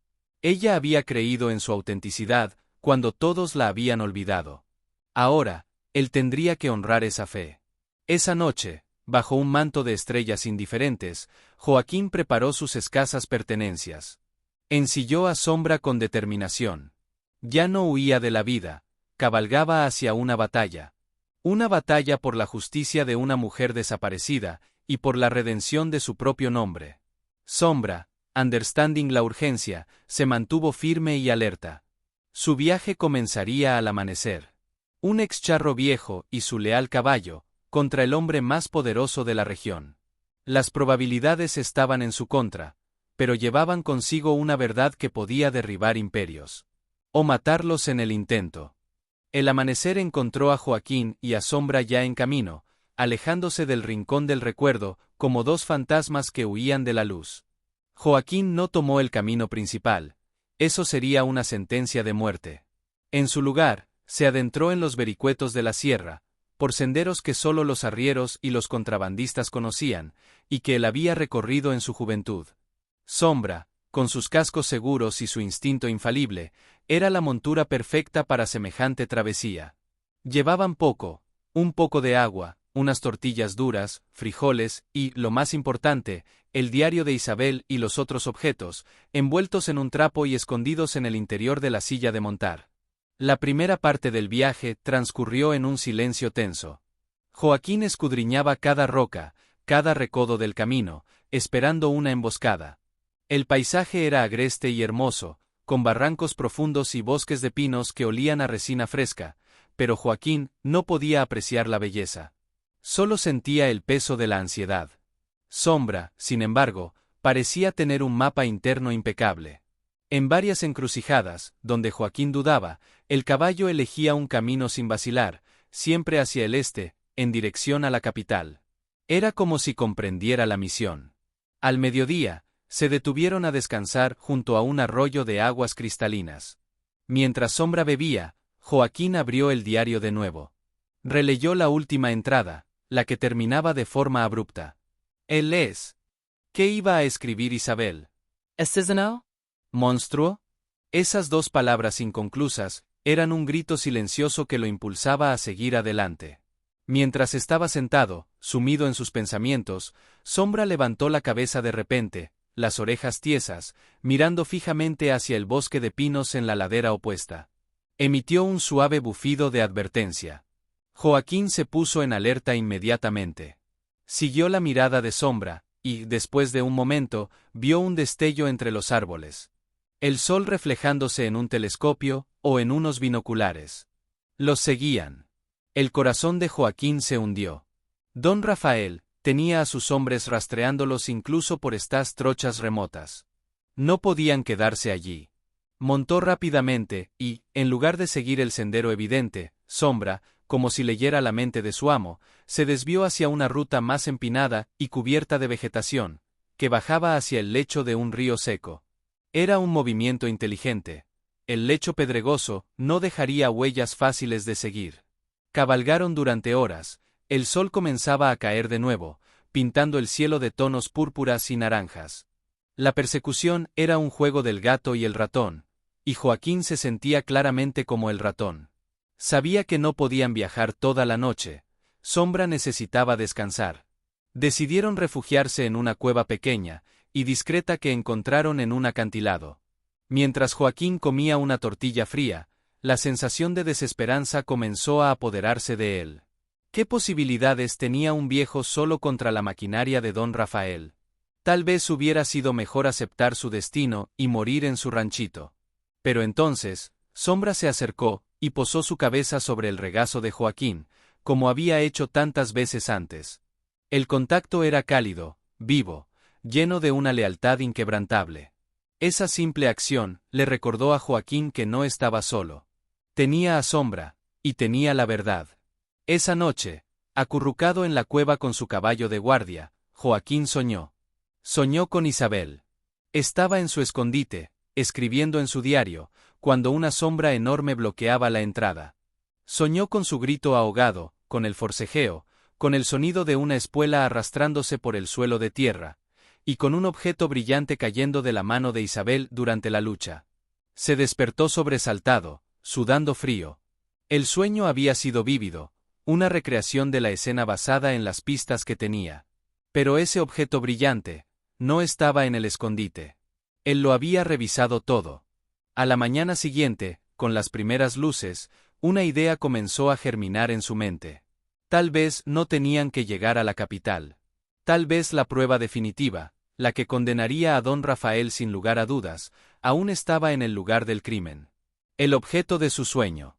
Ella había creído en su autenticidad cuando todos la habían olvidado. Ahora, él tendría que honrar esa fe. Esa noche, bajo un manto de estrellas indiferentes, Joaquín preparó sus escasas pertenencias. Ensilló a Sombra con determinación. Ya no huía de la vida, cabalgaba hacia una batalla. Una batalla por la justicia de una mujer desaparecida y por la redención de su propio nombre. Sombra, understanding la urgencia, se mantuvo firme y alerta. Su viaje comenzaría al amanecer. Un excharro viejo y su leal caballo, contra el hombre más poderoso de la región. Las probabilidades estaban en su contra, pero llevaban consigo una verdad que podía derribar imperios. O matarlos en el intento. El amanecer encontró a Joaquín y a Sombra ya en camino, alejándose del rincón del recuerdo, como dos fantasmas que huían de la luz. Joaquín no tomó el camino principal. Eso sería una sentencia de muerte. En su lugar, se adentró en los vericuetos de la sierra, por senderos que solo los arrieros y los contrabandistas conocían, y que él había recorrido en su juventud. Sombra, con sus cascos seguros y su instinto infalible, era la montura perfecta para semejante travesía. Llevaban un poco de agua, unas tortillas duras, frijoles y, lo más importante, el diario de Isabel y los otros objetos, envueltos en un trapo y escondidos en el interior de la silla de montar. La primera parte del viaje transcurrió en un silencio tenso. Joaquín escudriñaba cada roca, cada recodo del camino, esperando una emboscada. El paisaje era agreste y hermoso, con barrancos profundos y bosques de pinos que olían a resina fresca, pero Joaquín no podía apreciar la belleza. Solo sentía el peso de la ansiedad. Sombra, sin embargo, parecía tener un mapa interno impecable. En varias encrucijadas, donde Joaquín dudaba, el caballo elegía un camino sin vacilar, siempre hacia el este, en dirección a la capital. Era como si comprendiera la misión. Al mediodía, se detuvieron a descansar junto a un arroyo de aguas cristalinas. Mientras Sombra bebía, Joaquín abrió el diario de nuevo. Releyó la última entrada, la que terminaba de forma abrupta. Él es. ¿Qué iba a escribir Isabel? ¿Asesino? ¿Monstruo? Esas dos palabras inconclusas eran un grito silencioso que lo impulsaba a seguir adelante. Mientras estaba sentado, sumido en sus pensamientos, Sombra levantó la cabeza de repente, las orejas tiesas, mirando fijamente hacia el bosque de pinos en la ladera opuesta. Emitió un suave bufido de advertencia. Joaquín se puso en alerta inmediatamente. Siguió la mirada de Sombra, y, después de un momento, vio un destello entre los árboles. El sol reflejándose en un telescopio, o en unos binoculares. Los seguían. El corazón de Joaquín se hundió. Don Rafael tenía a sus hombres rastreándolos incluso por estas trochas remotas. No podían quedarse allí. Montó rápidamente, y, en lugar de seguir el sendero evidente, Sombra, como si leyera la mente de su amo, se desvió hacia una ruta más empinada y cubierta de vegetación, que bajaba hacia el lecho de un río seco. Era un movimiento inteligente. El lecho pedregoso no dejaría huellas fáciles de seguir. Cabalgaron durante horas, el sol comenzaba a caer de nuevo, pintando el cielo de tonos púrpuras y naranjas. La persecución era un juego del gato y el ratón, y Joaquín se sentía claramente como el ratón. Sabía que no podían viajar toda la noche. Sombra necesitaba descansar. Decidieron refugiarse en una cueva pequeña y discreta que encontraron en un acantilado. Mientras Joaquín comía una tortilla fría, la sensación de desesperanza comenzó a apoderarse de él. ¿Qué posibilidades tenía un viejo solo contra la maquinaria de don Rafael? Tal vez hubiera sido mejor aceptar su destino y morir en su ranchito. Pero entonces, Sombra se acercó y posó su cabeza sobre el regazo de Joaquín, como había hecho tantas veces antes. El contacto era cálido, vivo, lleno de una lealtad inquebrantable. Esa simple acción le recordó a Joaquín que no estaba solo. Tenía a Sombra, y tenía la verdad. Esa noche, acurrucado en la cueva con su caballo de guardia, Joaquín soñó. Soñó con Isabel. Estaba en su escondite, escribiendo en su diario, cuando una sombra enorme bloqueaba la entrada. Soñó con su grito ahogado, con el forcejeo, con el sonido de una espuela arrastrándose por el suelo de tierra, y con un objeto brillante cayendo de la mano de Isabel durante la lucha. Se despertó sobresaltado, sudando frío. El sueño había sido vívido, una recreación de la escena basada en las pistas que tenía. Pero ese objeto brillante no estaba en el escondite. Él lo había revisado todo. A la mañana siguiente, con las primeras luces, una idea comenzó a germinar en su mente. Tal vez no tenían que llegar a la capital. Tal vez la prueba definitiva, la que condenaría a don Rafael sin lugar a dudas, aún estaba en el lugar del crimen. El objeto de su sueño.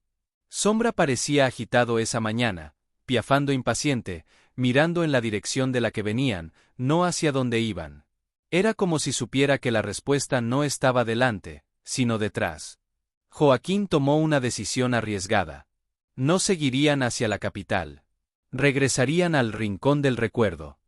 Sombra parecía agitado esa mañana, piafando impaciente, mirando en la dirección de la que venían, no hacia donde iban. Era como si supiera que la respuesta no estaba delante, sino detrás. Joaquín tomó una decisión arriesgada. No seguirían hacia la capital. Regresarían al rincón del recuerdo.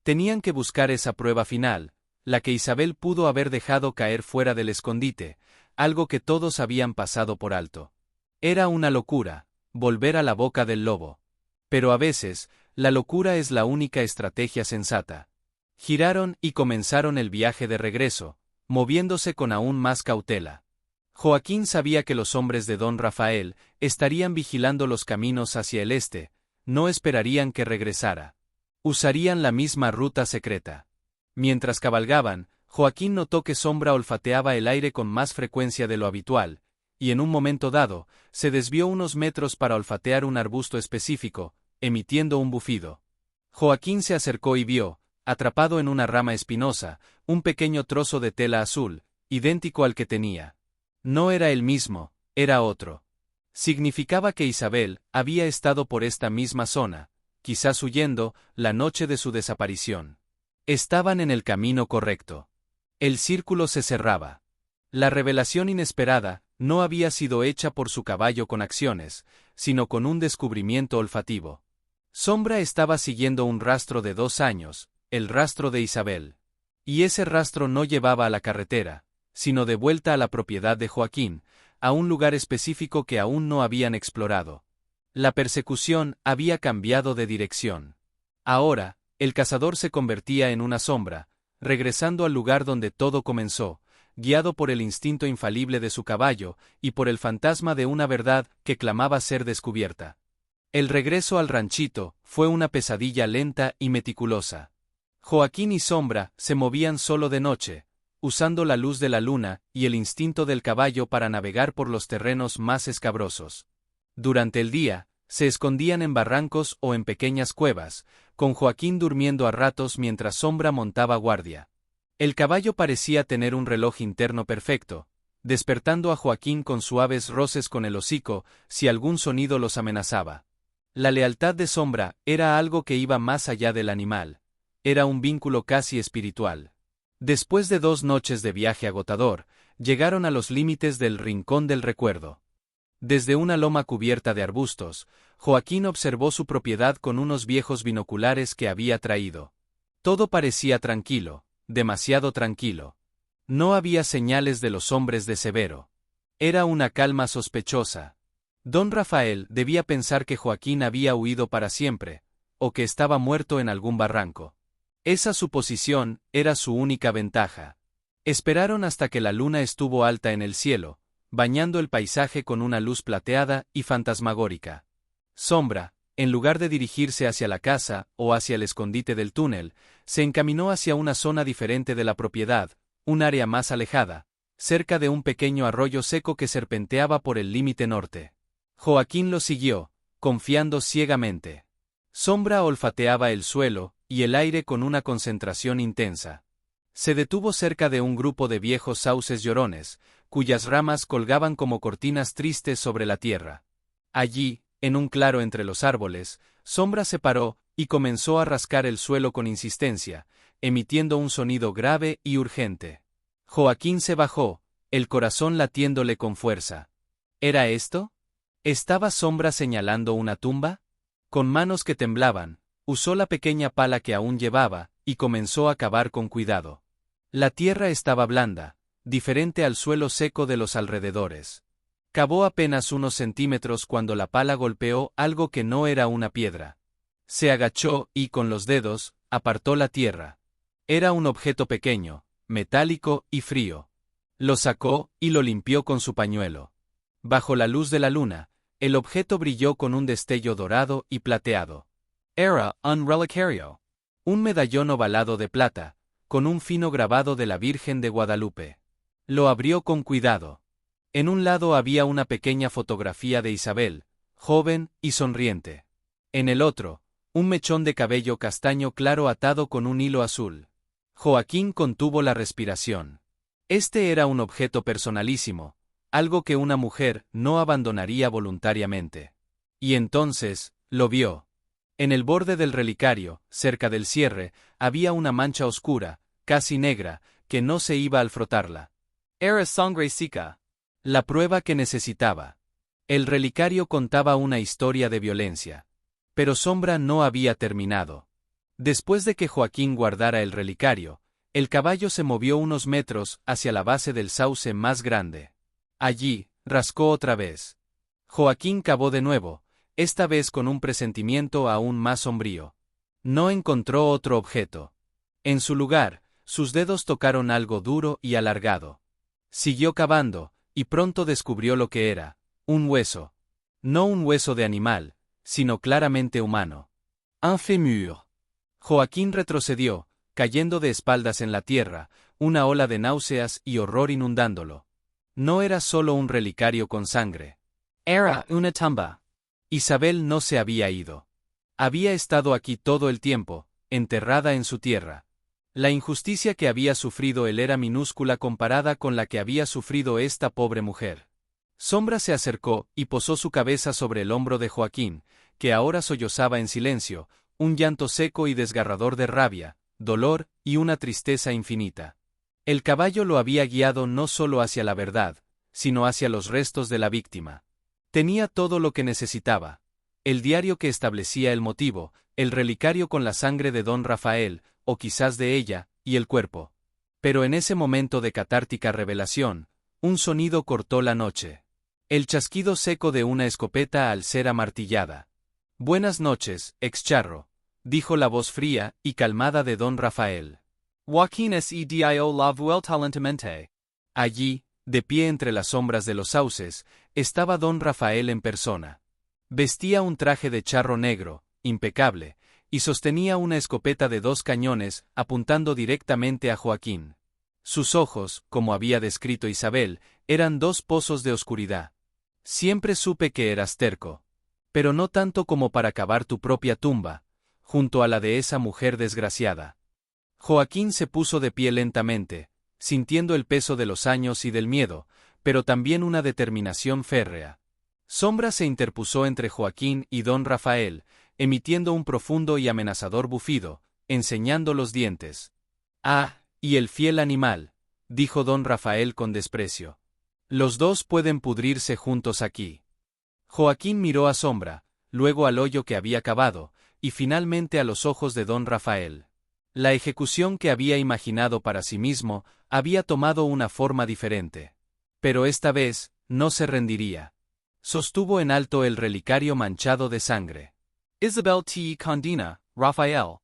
Tenían que buscar esa prueba final, la que Isabel pudo haber dejado caer fuera del escondite, algo que todos habían pasado por alto. Era una locura, volver a la boca del lobo. Pero a veces, la locura es la única estrategia sensata. Giraron y comenzaron el viaje de regreso, moviéndose con aún más cautela. Joaquín sabía que los hombres de don Rafael estarían vigilando los caminos hacia el este, no esperarían que regresara. Usarían la misma ruta secreta. Mientras cabalgaban, Joaquín notó que Sombra olfateaba el aire con más frecuencia de lo habitual, y en un momento dado, se desvió unos metros para olfatear un arbusto específico, emitiendo un bufido. Joaquín se acercó y vio, atrapado en una rama espinosa, un pequeño trozo de tela azul, idéntico al que tenía. No era el mismo, era otro. Significaba que Isabel había estado por esta misma zona, quizás huyendo, la noche de su desaparición. Estaban en el camino correcto. El círculo se cerraba. La revelación inesperada No había sido hecha por su caballo con acciones, sino con un descubrimiento olfativo. Sombra estaba siguiendo un rastro de 2 años, el rastro de Isabel. Y ese rastro no llevaba a la carretera, sino de vuelta a la propiedad de Joaquín, a un lugar específico que aún no habían explorado. La persecución había cambiado de dirección. Ahora, el cazador se convertía en una sombra, regresando al lugar donde todo comenzó, guiado por el instinto infalible de su caballo y por el fantasma de una verdad que clamaba ser descubierta. El regreso al ranchito fue una pesadilla lenta y meticulosa. Joaquín y Sombra se movían solo de noche, usando la luz de la luna y el instinto del caballo para navegar por los terrenos más escabrosos. Durante el día, se escondían en barrancos o en pequeñas cuevas, con Joaquín durmiendo a ratos mientras Sombra montaba guardia. El caballo parecía tener un reloj interno perfecto, despertando a Joaquín con suaves roces con el hocico si algún sonido los amenazaba. La lealtad de Sombra era algo que iba más allá del animal, era un vínculo casi espiritual. Después de 2 noches de viaje agotador, llegaron a los límites del Rincón del Recuerdo. Desde una loma cubierta de arbustos, Joaquín observó su propiedad con unos viejos binoculares que había traído. Todo parecía tranquilo, demasiado tranquilo. No había señales de los hombres de Severo. Era una calma sospechosa. Don Rafael debía pensar que Joaquín había huido para siempre, o que estaba muerto en algún barranco. Esa suposición era su única ventaja. Esperaron hasta que la luna estuvo alta en el cielo, bañando el paisaje con una luz plateada y fantasmagórica. Sombra, en lugar de dirigirse hacia la casa o hacia el escondite del túnel, se encaminó hacia una zona diferente de la propiedad, un área más alejada, cerca de un pequeño arroyo seco que serpenteaba por el límite norte. Joaquín lo siguió, confiando ciegamente. Sombra olfateaba el suelo y el aire con una concentración intensa. Se detuvo cerca de un grupo de viejos sauces llorones, cuyas ramas colgaban como cortinas tristes sobre la tierra. Allí, en un claro entre los árboles, Sombra se paró y comenzó a rascar el suelo con insistencia, emitiendo un sonido grave y urgente. Joaquín se bajó, el corazón latiéndole con fuerza. ¿Era esto? ¿Estaba Sombra señalando una tumba? Con manos que temblaban, usó la pequeña pala que aún llevaba, y comenzó a cavar con cuidado. La tierra estaba blanda, diferente al suelo seco de los alrededores. Cavó apenas unos centímetros cuando la pala golpeó algo que no era una piedra. Se agachó y, con los dedos, apartó la tierra. Era un objeto pequeño, metálico y frío. Lo sacó y lo limpió con su pañuelo. Bajo la luz de la luna, el objeto brilló con un destello dorado y plateado. Era un relicario. Un medallón ovalado de plata, con un fino grabado de la Virgen de Guadalupe. Lo abrió con cuidado. En un lado había una pequeña fotografía de Isabel, joven y sonriente. En el otro, un mechón de cabello castaño claro atado con un hilo azul. Joaquín contuvo la respiración. Este era un objeto personalísimo, algo que una mujer no abandonaría voluntariamente. Y entonces, lo vio. En el borde del relicario, cerca del cierre, había una mancha oscura, casi negra, que no se iba al frotarla. Era sangre seca. La prueba que necesitaba. El relicario contaba una historia de violencia. Pero Sombra no había terminado. Después de que Joaquín guardara el relicario, el caballo se movió unos metros hacia la base del sauce más grande. Allí, rascó otra vez. Joaquín cavó de nuevo, esta vez con un presentimiento aún más sombrío. No encontró otro objeto. En su lugar, sus dedos tocaron algo duro y alargado. Siguió cavando, y pronto descubrió lo que era, un hueso. No un hueso de animal, sino claramente humano. Un fémur. Joaquín retrocedió, cayendo de espaldas en la tierra, una ola de náuseas y horror inundándolo. No era solo un relicario con sangre. Era una tumba. Isabel no se había ido. Había estado aquí todo el tiempo, enterrada en su tierra. La injusticia que había sufrido él era minúscula comparada con la que había sufrido esta pobre mujer. Sombra se acercó y posó su cabeza sobre el hombro de Joaquín, que ahora sollozaba en silencio, un llanto seco y desgarrador de rabia, dolor y una tristeza infinita. El caballo lo había guiado no solo hacia la verdad, sino hacia los restos de la víctima. Tenía todo lo que necesitaba: el diario que establecía el motivo, el relicario con la sangre de don Rafael, o quizás de ella, y el cuerpo. Pero en ese momento de catártica revelación, un sonido cortó la noche. El chasquido seco de una escopeta al ser amartillada. «Buenas noches, ex-charro», dijo la voz fría y calmada de don Rafael. Joaquín sedio la vuelta lentamente. Allí, de pie entre las sombras de los sauces, estaba don Rafael en persona. Vestía un traje de charro negro, impecable, y sostenía una escopeta de 2 cañones, apuntando directamente a Joaquín. Sus ojos, como había descrito Isabel, eran 2 pozos de oscuridad. «Siempre supe que eras terco. Pero no tanto como para cavar tu propia tumba, junto a la de esa mujer desgraciada». Joaquín se puso de pie lentamente, sintiendo el peso de los años y del miedo, pero también una determinación férrea. Sombra se interpuso entre Joaquín y don Rafael, emitiendo un profundo y amenazador bufido, enseñando los dientes. «Ah, y el fiel animal», dijo don Rafael con desprecio. «Los 2 pueden pudrirse juntos aquí». Joaquín miró a Sombra, luego al hoyo que había cavado, y finalmente a los ojos de don Rafael. La ejecución que había imaginado para sí mismo había tomado una forma diferente. Pero esta vez, no se rendiría. Sostuvo en alto el relicario manchado de sangre. Isabel te condena, Rafael.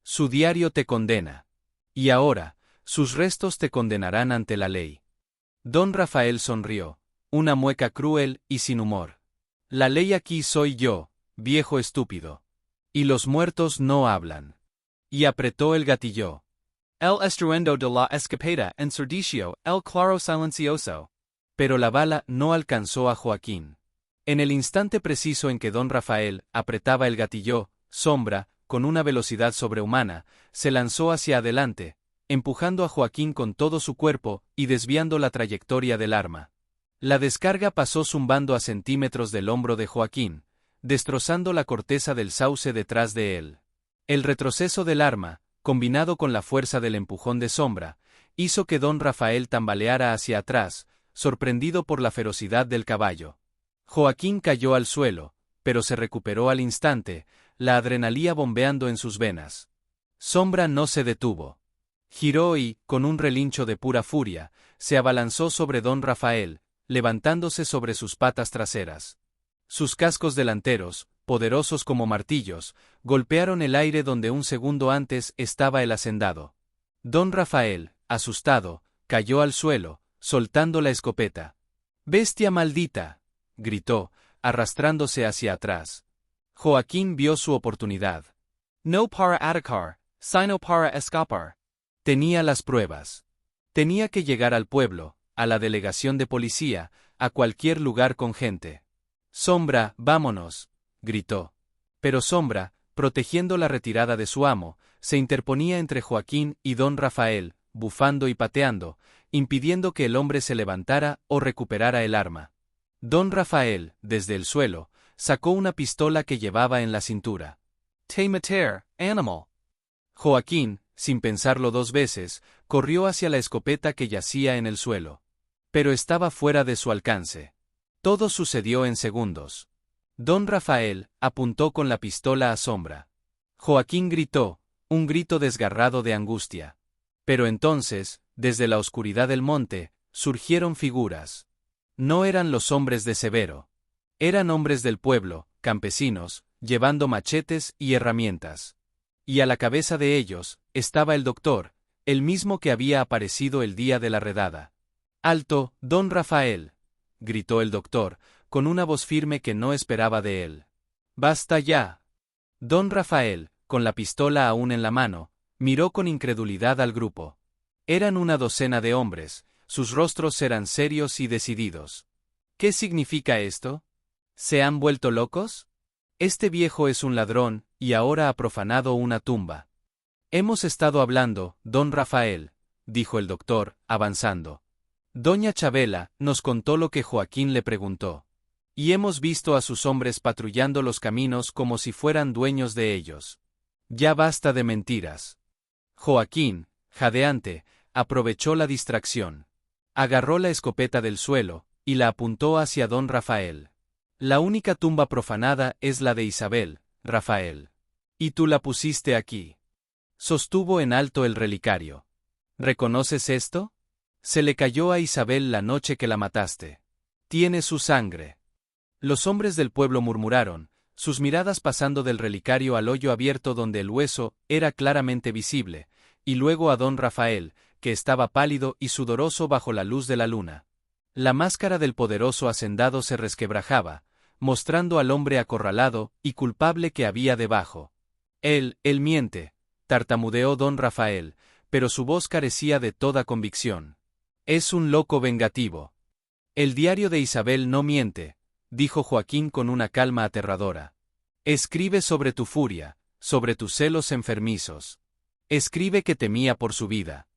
Su diario te condena. Y ahora, sus restos te condenarán ante la ley. Don Rafael sonrió, una mueca cruel y sin humor. «La ley aquí soy yo, viejo estúpido. Y los muertos no hablan». Y apretó el gatillo. El estruendo de la escopeta ensurdeció el claro silencioso. Pero la bala no alcanzó a Joaquín. En el instante preciso en que don Rafael apretaba el gatillo, Sombra, con una velocidad sobrehumana, se lanzó hacia adelante, empujando a Joaquín con todo su cuerpo y desviando la trayectoria del arma. La descarga pasó zumbando a centímetros del hombro de Joaquín, destrozando la corteza del sauce detrás de él. El retroceso del arma, combinado con la fuerza del empujón de Sombra, hizo que don Rafael tambaleara hacia atrás, sorprendido por la ferocidad del caballo. Joaquín cayó al suelo, pero se recuperó al instante, la adrenalina bombeando en sus venas. Sombra no se detuvo. Giró y, con un relincho de pura furia, se abalanzó sobre don Rafael, levantándose sobre sus patas traseras. Sus cascos delanteros, poderosos como martillos, golpearon el aire donde un segundo antes estaba el hacendado. Don Rafael, asustado, cayó al suelo, soltando la escopeta. «¡Bestia maldita!», gritó, arrastrándose hacia atrás. Joaquín vio su oportunidad. No para atacar, sino para escapar. Tenía las pruebas. Tenía que llegar al pueblo, a la delegación de policía, a cualquier lugar con gente. «Sombra, vámonos», gritó. Pero Sombra, protegiendo la retirada de su amo, se interponía entre Joaquín y don Rafael, bufando y pateando, impidiendo que el hombre se levantara o recuperara el arma. Don Rafael, desde el suelo, sacó una pistola que llevaba en la cintura. «Te matar, animal». Joaquín, sin pensarlo 2 veces, corrió hacia la escopeta que yacía en el suelo. Pero estaba fuera de su alcance. Todo sucedió en segundos. Don Rafael apuntó con la pistola a Sombra. Joaquín gritó, un grito desgarrado de angustia. Pero entonces, desde la oscuridad del monte, surgieron figuras. No eran los hombres de Severo. Eran hombres del pueblo, campesinos, llevando machetes y herramientas. Y a la cabeza de ellos, estaba el doctor, el mismo que había aparecido el día de la redada. «¡Alto, don Rafael!», gritó el doctor, con una voz firme que no esperaba de él. «¡Basta ya!». Don Rafael, con la pistola aún en la mano, miró con incredulidad al grupo. Eran una docena de hombres, sus rostros eran serios y decididos. «¿Qué significa esto? ¿Se han vuelto locos? Este viejo es un ladrón, y ahora ha profanado una tumba». «Hemos estado hablando, don Rafael», dijo el doctor, avanzando. «Doña Chabela nos contó lo que Joaquín le preguntó. Y hemos visto a sus hombres patrullando los caminos como si fueran dueños de ellos. Ya basta de mentiras». Joaquín, jadeante, aprovechó la distracción. Agarró la escopeta del suelo, y la apuntó hacia don Rafael. La única tumba profanada es la de Isabel, Rafael. Y tú la pusiste aquí. Sostuvo en alto el relicario. ¿Reconoces esto? Se le cayó a Isabel la noche que la mataste. Tiene su sangre. Los hombres del pueblo murmuraron, sus miradas pasando del relicario al hoyo abierto donde el hueso era claramente visible, y luego a don Rafael, que estaba pálido y sudoroso bajo la luz de la luna. La máscara del poderoso hacendado se resquebrajaba, mostrando al hombre acorralado y culpable que había debajo. Él miente, tartamudeó don Rafael, pero su voz carecía de toda convicción. Es un loco vengativo. El diario de Isabel no miente, dijo Joaquín con una calma aterradora. Escribe sobre tu furia, sobre tus celos enfermizos. Escribe que temía por su vida.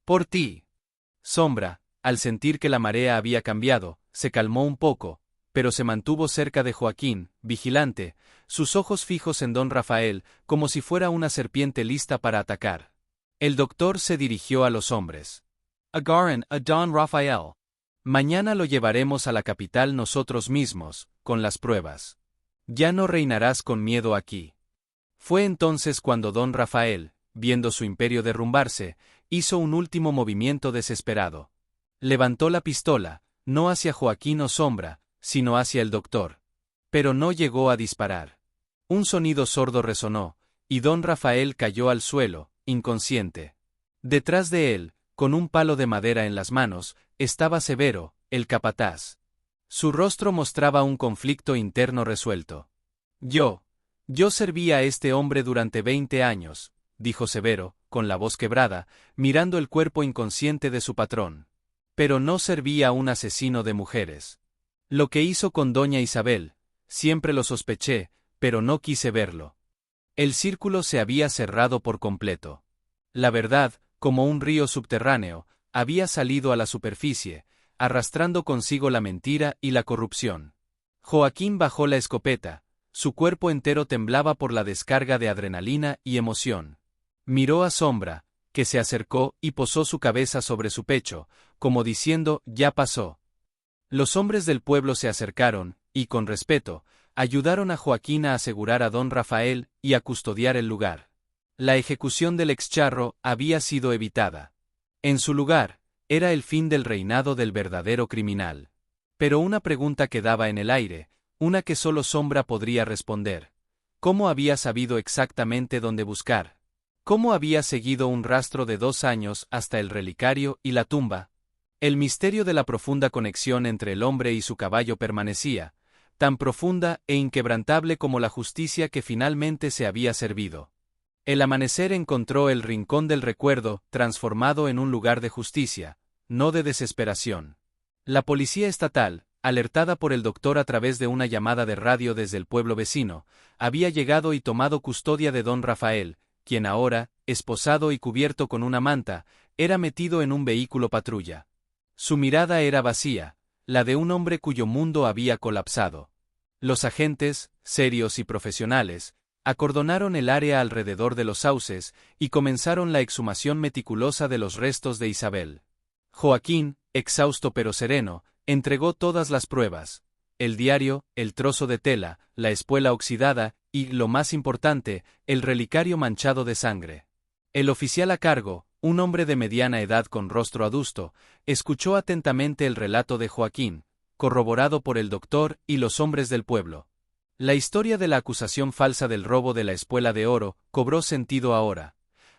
Por ti. Sombra, al sentir que la marea había cambiado, se calmó un poco, pero se mantuvo cerca de Joaquín, vigilante, sus ojos fijos en don Rafael, como si fuera una serpiente lista para atacar. El doctor se dirigió a los hombres. Agarren a don Rafael. Mañana lo llevaremos a la capital nosotros mismos, con las pruebas. Ya no reinarás con miedo aquí. Fue entonces cuando don Rafael, viendo su imperio derrumbarse, hizo un último movimiento desesperado. Levantó la pistola, no hacia Joaquín o Sombra, sino hacia el doctor. Pero no llegó a disparar. Un sonido sordo resonó, y don Rafael cayó al suelo, inconsciente. Detrás de él, con un palo de madera en las manos, estaba Severo, el capataz. Su rostro mostraba un conflicto interno resuelto. Yo serví a este hombre durante 20 años, dijo Severo, con la voz quebrada, mirando el cuerpo inconsciente de su patrón. Pero no serví a un asesino de mujeres. Lo que hizo con doña Isabel, siempre lo sospeché, pero no quise verlo. El círculo se había cerrado por completo. La verdad, como un río subterráneo, había salido a la superficie, arrastrando consigo la mentira y la corrupción. Joaquín bajó la escopeta, su cuerpo entero temblaba por la descarga de adrenalina y emoción. Miró a Sombra, que se acercó y posó su cabeza sobre su pecho, como diciendo, ya pasó. Los hombres del pueblo se acercaron, y con respeto, ayudaron a Joaquín a asegurar a don Rafael y a custodiar el lugar. La ejecución del excharro había sido evitada. En su lugar, era el fin del reinado del verdadero criminal. Pero una pregunta quedaba en el aire, una que solo Sombra podría responder. ¿Cómo había sabido exactamente dónde buscar? ¿Cómo había seguido un rastro de 2 años hasta el relicario y la tumba? El misterio de la profunda conexión entre el hombre y su caballo permanecía, tan profunda e inquebrantable como la justicia que finalmente se había servido. El amanecer encontró el rincón del recuerdo transformado en un lugar de justicia, no de desesperación. La policía estatal, alertada por el doctor a través de una llamada de radio desde el pueblo vecino, había llegado y tomado custodia de don Rafael, quien ahora, esposado y cubierto con una manta, era metido en un vehículo patrulla. Su mirada era vacía, la de un hombre cuyo mundo había colapsado. Los agentes, serios y profesionales, acordonaron el área alrededor de los sauces y comenzaron la exhumación meticulosa de los restos de Isabel. Joaquín, exhausto pero sereno, entregó todas las pruebas: el diario, el trozo de tela, la espuela oxidada y, lo más importante, el relicario manchado de sangre. El oficial a cargo, un hombre de mediana edad con rostro adusto, escuchó atentamente el relato de Joaquín, corroborado por el doctor y los hombres del pueblo. La historia de la acusación falsa del robo de la espuela de oro cobró sentido ahora.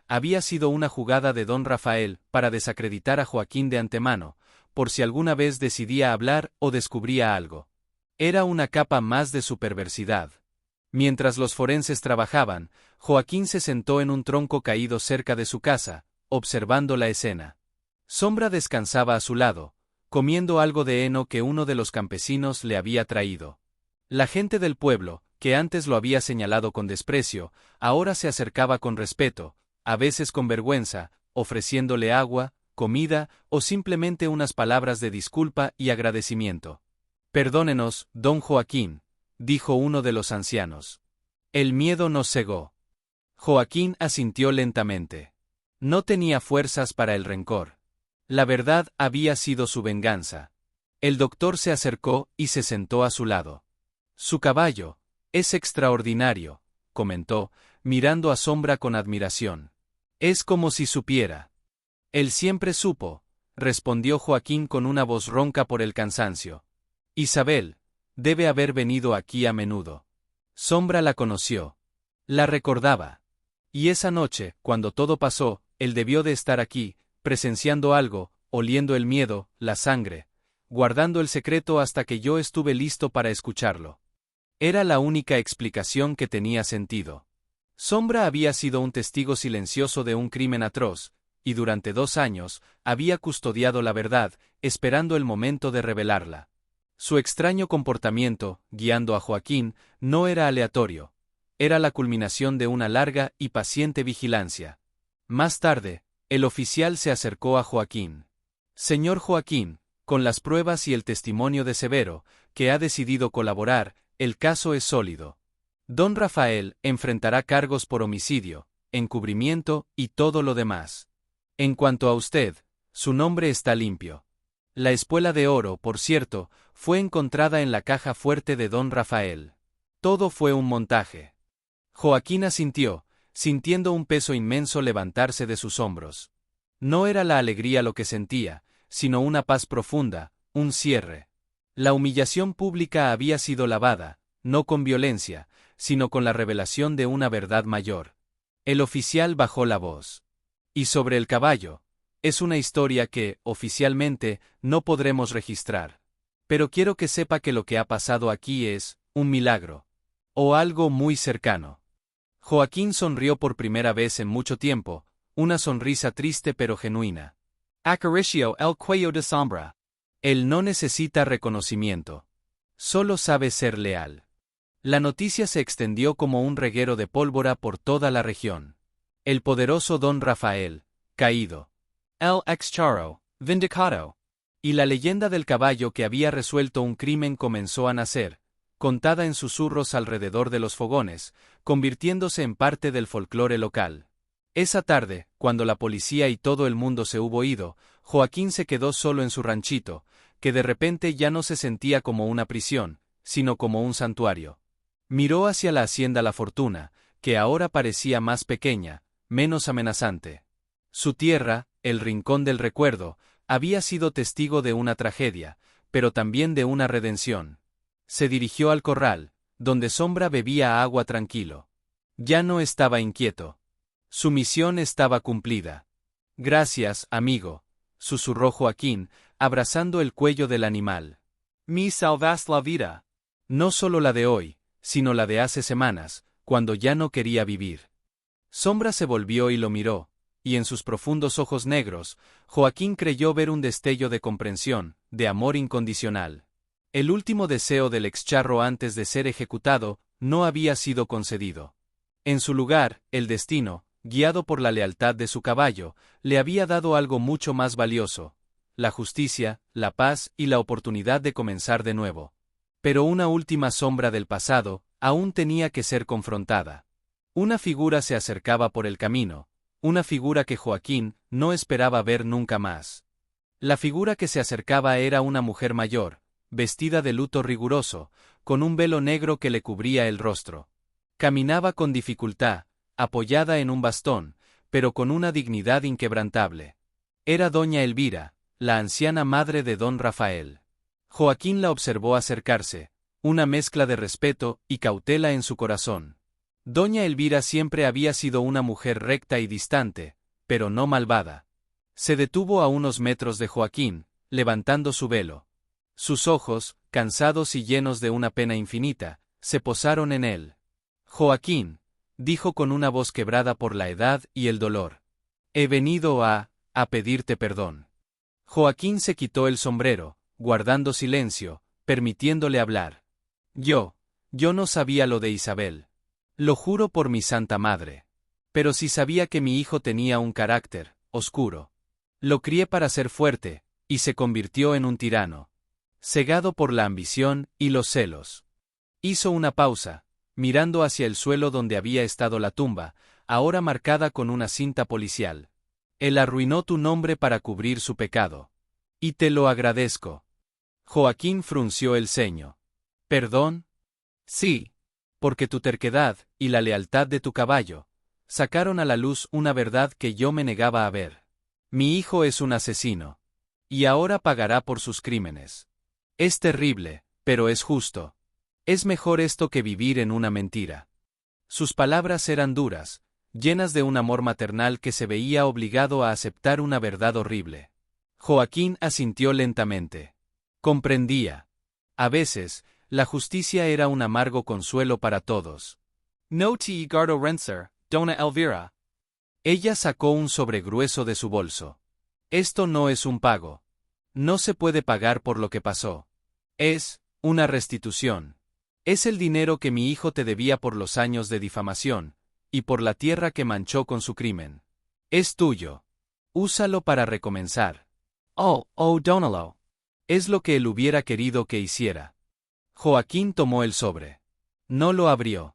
Había sido una jugada de don Rafael para desacreditar a Joaquín de antemano, por si alguna vez decidía hablar o descubría algo. Era una capa más de su perversidad. Mientras los forenses trabajaban, Joaquín se sentó en un tronco caído cerca de su casa, observando la escena. Sombra descansaba a su lado, comiendo algo de heno que uno de los campesinos le había traído. La gente del pueblo, que antes lo había señalado con desprecio, ahora se acercaba con respeto, a veces con vergüenza, ofreciéndole agua, comida o simplemente unas palabras de disculpa y agradecimiento. Perdónenos, don Joaquín, dijo uno de los ancianos. El miedo nos cegó. Joaquín asintió lentamente. No tenía fuerzas para el rencor. La verdad había sido su venganza. El doctor se acercó y se sentó a su lado. Su caballo es extraordinario, comentó, mirando a Sombra con admiración. Es como si supiera. Él siempre supo, respondió Joaquín con una voz ronca por el cansancio. Isabel, debe haber venido aquí a menudo. Sombra la conoció. La recordaba. Y esa noche, cuando todo pasó, él debió de estar aquí, presenciando algo, oliendo el miedo, la sangre, guardando el secreto hasta que yo estuve listo para escucharlo. Era la única explicación que tenía sentido. Sombra había sido un testigo silencioso de un crimen atroz, y durante 2 años, había custodiado la verdad, esperando el momento de revelarla. Su extraño comportamiento, guiando a Joaquín, no era aleatorio. Era la culminación de una larga y paciente vigilancia. Más tarde, el oficial se acercó a Joaquín. Señor Joaquín, con las pruebas y el testimonio de Severo, que ha decidido colaborar, el caso es sólido. Don Rafael enfrentará cargos por homicidio, encubrimiento y todo lo demás. En cuanto a usted, su nombre está limpio. La espuela de oro, por cierto, fue encontrada en la caja fuerte de don Rafael. Todo fue un montaje. Joaquín asintió, sintiendo un peso inmenso levantarse de sus hombros. No era la alegría lo que sentía, sino una paz profunda, un cierre. La humillación pública había sido lavada, no con violencia, sino con la revelación de una verdad mayor. El oficial bajó la voz. Y sobre el caballo, es una historia que, oficialmente, no podremos registrar. Pero quiero que sepa que lo que ha pasado aquí es un milagro. O algo muy cercano. Joaquín sonrió por primera vez en mucho tiempo, una sonrisa triste pero genuina. Acarició el cuello de Sombra. Él no necesita reconocimiento. Solo sabe ser leal. La noticia se extendió como un reguero de pólvora por toda la región. El poderoso don Rafael, caído. El excharo, vindicado. Y la leyenda del caballo que había resuelto un crimen comenzó a nacer, contada en susurros alrededor de los fogones, convirtiéndose en parte del folclore local. Esa tarde, cuando la policía y todo el mundo se hubo ido, Joaquín se quedó solo en su ranchito, que de repente ya no se sentía como una prisión, sino como un santuario. Miró hacia la hacienda La Fortuna, que ahora parecía más pequeña, menos amenazante. Su tierra, el rincón del recuerdo, había sido testigo de una tragedia, pero también de una redención. Se dirigió al corral, donde Sombra bebía agua tranquilo. Ya no estaba inquieto. Su misión estaba cumplida. Gracias, amigo, susurró Joaquín, abrazando el cuello del animal. Me salvas la vida. No solo la de hoy, sino la de hace semanas, cuando ya no quería vivir. Sombra se volvió y lo miró, y en sus profundos ojos negros, Joaquín creyó ver un destello de comprensión, de amor incondicional. El último deseo del excharro antes de ser ejecutado, no había sido concedido. En su lugar, el destino, guiado por la lealtad de su caballo, le había dado algo mucho más valioso: la justicia, la paz y la oportunidad de comenzar de nuevo. Pero una última sombra del pasado, aún tenía que ser confrontada. Una figura se acercaba por el camino, una figura que Joaquín no esperaba ver nunca más. La figura que se acercaba era una mujer mayor, vestida de luto riguroso, con un velo negro que le cubría el rostro. Caminaba con dificultad, apoyada en un bastón, pero con una dignidad inquebrantable. Era doña Elvira, la anciana madre de don Rafael. Joaquín la observó acercarse, una mezcla de respeto y cautela en su corazón. Doña Elvira siempre había sido una mujer recta y distante, pero no malvada. Se detuvo a unos metros de Joaquín, levantando su velo. Sus ojos, cansados y llenos de una pena infinita, se posaron en él. Joaquín, dijo con una voz quebrada por la edad y el dolor. He venido a pedirte perdón. Joaquín se quitó el sombrero, guardando silencio, permitiéndole hablar. Yo no sabía lo de Isabel. Lo juro por mi santa madre. Pero sí sabía que mi hijo tenía un carácter oscuro. Lo crié para ser fuerte, y se convirtió en un tirano. Cegado por la ambición y los celos. Hizo una pausa, mirando hacia el suelo donde había estado la tumba, ahora marcada con una cinta policial. Él arruinó tu nombre para cubrir su pecado. Y te lo agradezco. Joaquín frunció el ceño. ¿Perdón? Sí. Porque tu terquedad, y la lealtad de tu caballo, sacaron a la luz una verdad que yo me negaba a ver. Mi hijo es un asesino. Y ahora pagará por sus crímenes. Es terrible, pero es justo. Es mejor esto que vivir en una mentira. Sus palabras eran duras, llenas de un amor maternal que se veía obligado a aceptar una verdad horrible. Joaquín asintió lentamente. Comprendía. A veces, la justicia era un amargo consuelo para todos. No te guardo renser, dona Elvira. Ella sacó un sobre grueso de su bolso. Esto no es un pago. No se puede pagar por lo que pasó. Es una restitución. Es el dinero que mi hijo te debía por los años de difamación, y por la tierra que manchó con su crimen. Es tuyo. Úsalo para recomenzar. Dónalo. Es lo que él hubiera querido que hiciera. Joaquín tomó el sobre. No lo abrió.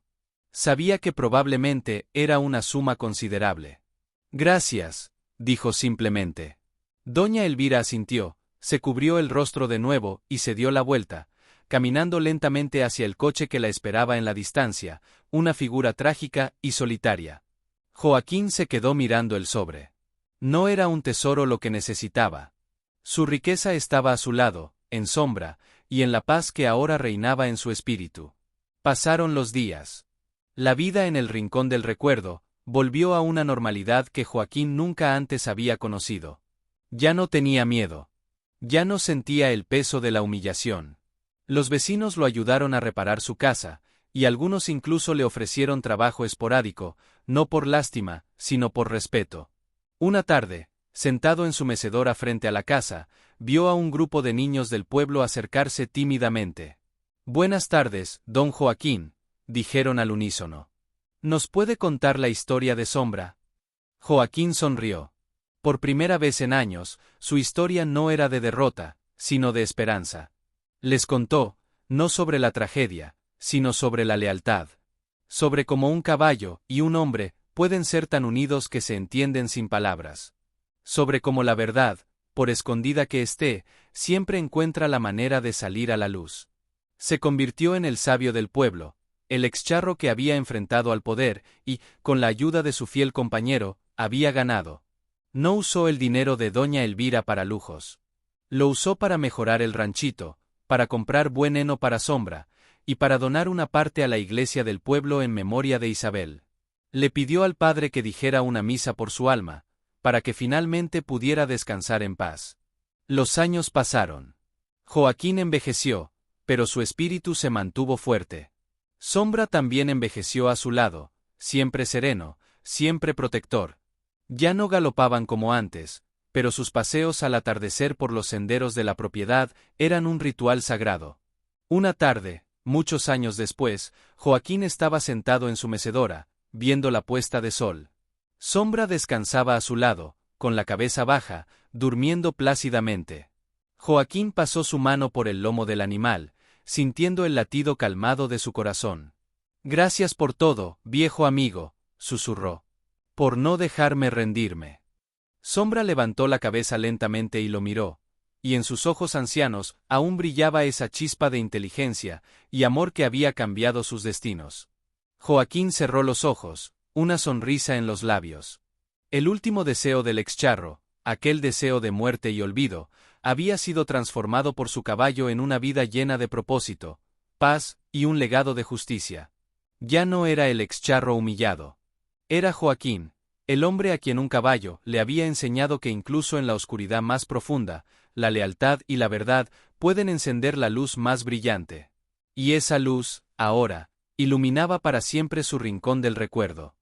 Sabía que probablemente era una suma considerable. Gracias, dijo simplemente. Doña Elvira asintió, se cubrió el rostro de nuevo y se dio la vuelta, caminando lentamente hacia el coche que la esperaba en la distancia, una figura trágica y solitaria. Joaquín se quedó mirando el sobre. No era un tesoro lo que necesitaba. Su riqueza estaba a su lado, en sombra, y en la paz que ahora reinaba en su espíritu. Pasaron los días. La vida en el rincón del recuerdo volvió a una normalidad que Joaquín nunca antes había conocido. Ya no tenía miedo. Ya no sentía el peso de la humillación. Los vecinos lo ayudaron a reparar su casa, y algunos incluso le ofrecieron trabajo esporádico, no por lástima, sino por respeto. Una tarde, sentado en su mecedora frente a la casa, vio a un grupo de niños del pueblo acercarse tímidamente. «Buenas tardes, don Joaquín», dijeron al unísono. «¿Nos puede contar la historia de Sombra?» Joaquín sonrió. Por primera vez en años, su historia no era de derrota, sino de esperanza. Les contó, no sobre la tragedia, sino sobre la lealtad. Sobre cómo un caballo y un hombre pueden ser tan unidos que se entienden sin palabras. Sobre cómo la verdad, por escondida que esté, siempre encuentra la manera de salir a la luz. Se convirtió en el sabio del pueblo, el excharro que había enfrentado al poder y, con la ayuda de su fiel compañero, había ganado. No usó el dinero de doña Elvira para lujos. Lo usó para mejorar el ranchito, para comprar buen heno para Sombra, y para donar una parte a la iglesia del pueblo en memoria de Isabel. Le pidió al padre que dijera una misa por su alma, para que finalmente pudiera descansar en paz. Los años pasaron. Joaquín envejeció, pero su espíritu se mantuvo fuerte. Sombra también envejeció a su lado, siempre sereno, siempre protector. Ya no galopaban como antes, pero sus paseos al atardecer por los senderos de la propiedad eran un ritual sagrado. Una tarde, muchos años después, Joaquín estaba sentado en su mecedora, viendo la puesta de sol. Sombra descansaba a su lado, con la cabeza baja, durmiendo plácidamente. Joaquín pasó su mano por el lomo del animal, sintiendo el latido calmado de su corazón. «Gracias por todo, viejo amigo», susurró. «Por no dejarme rendirme». Sombra levantó la cabeza lentamente y lo miró, y en sus ojos ancianos aún brillaba esa chispa de inteligencia y amor que había cambiado sus destinos. Joaquín cerró los ojos, una sonrisa en los labios. El último deseo del excharro, aquel deseo de muerte y olvido, había sido transformado por su caballo en una vida llena de propósito, paz y un legado de justicia. Ya no era el excharro humillado. Era Joaquín, el hombre a quien un caballo le había enseñado que incluso en la oscuridad más profunda, la lealtad y la verdad pueden encender la luz más brillante. Y esa luz, ahora, iluminaba para siempre su rincón del recuerdo.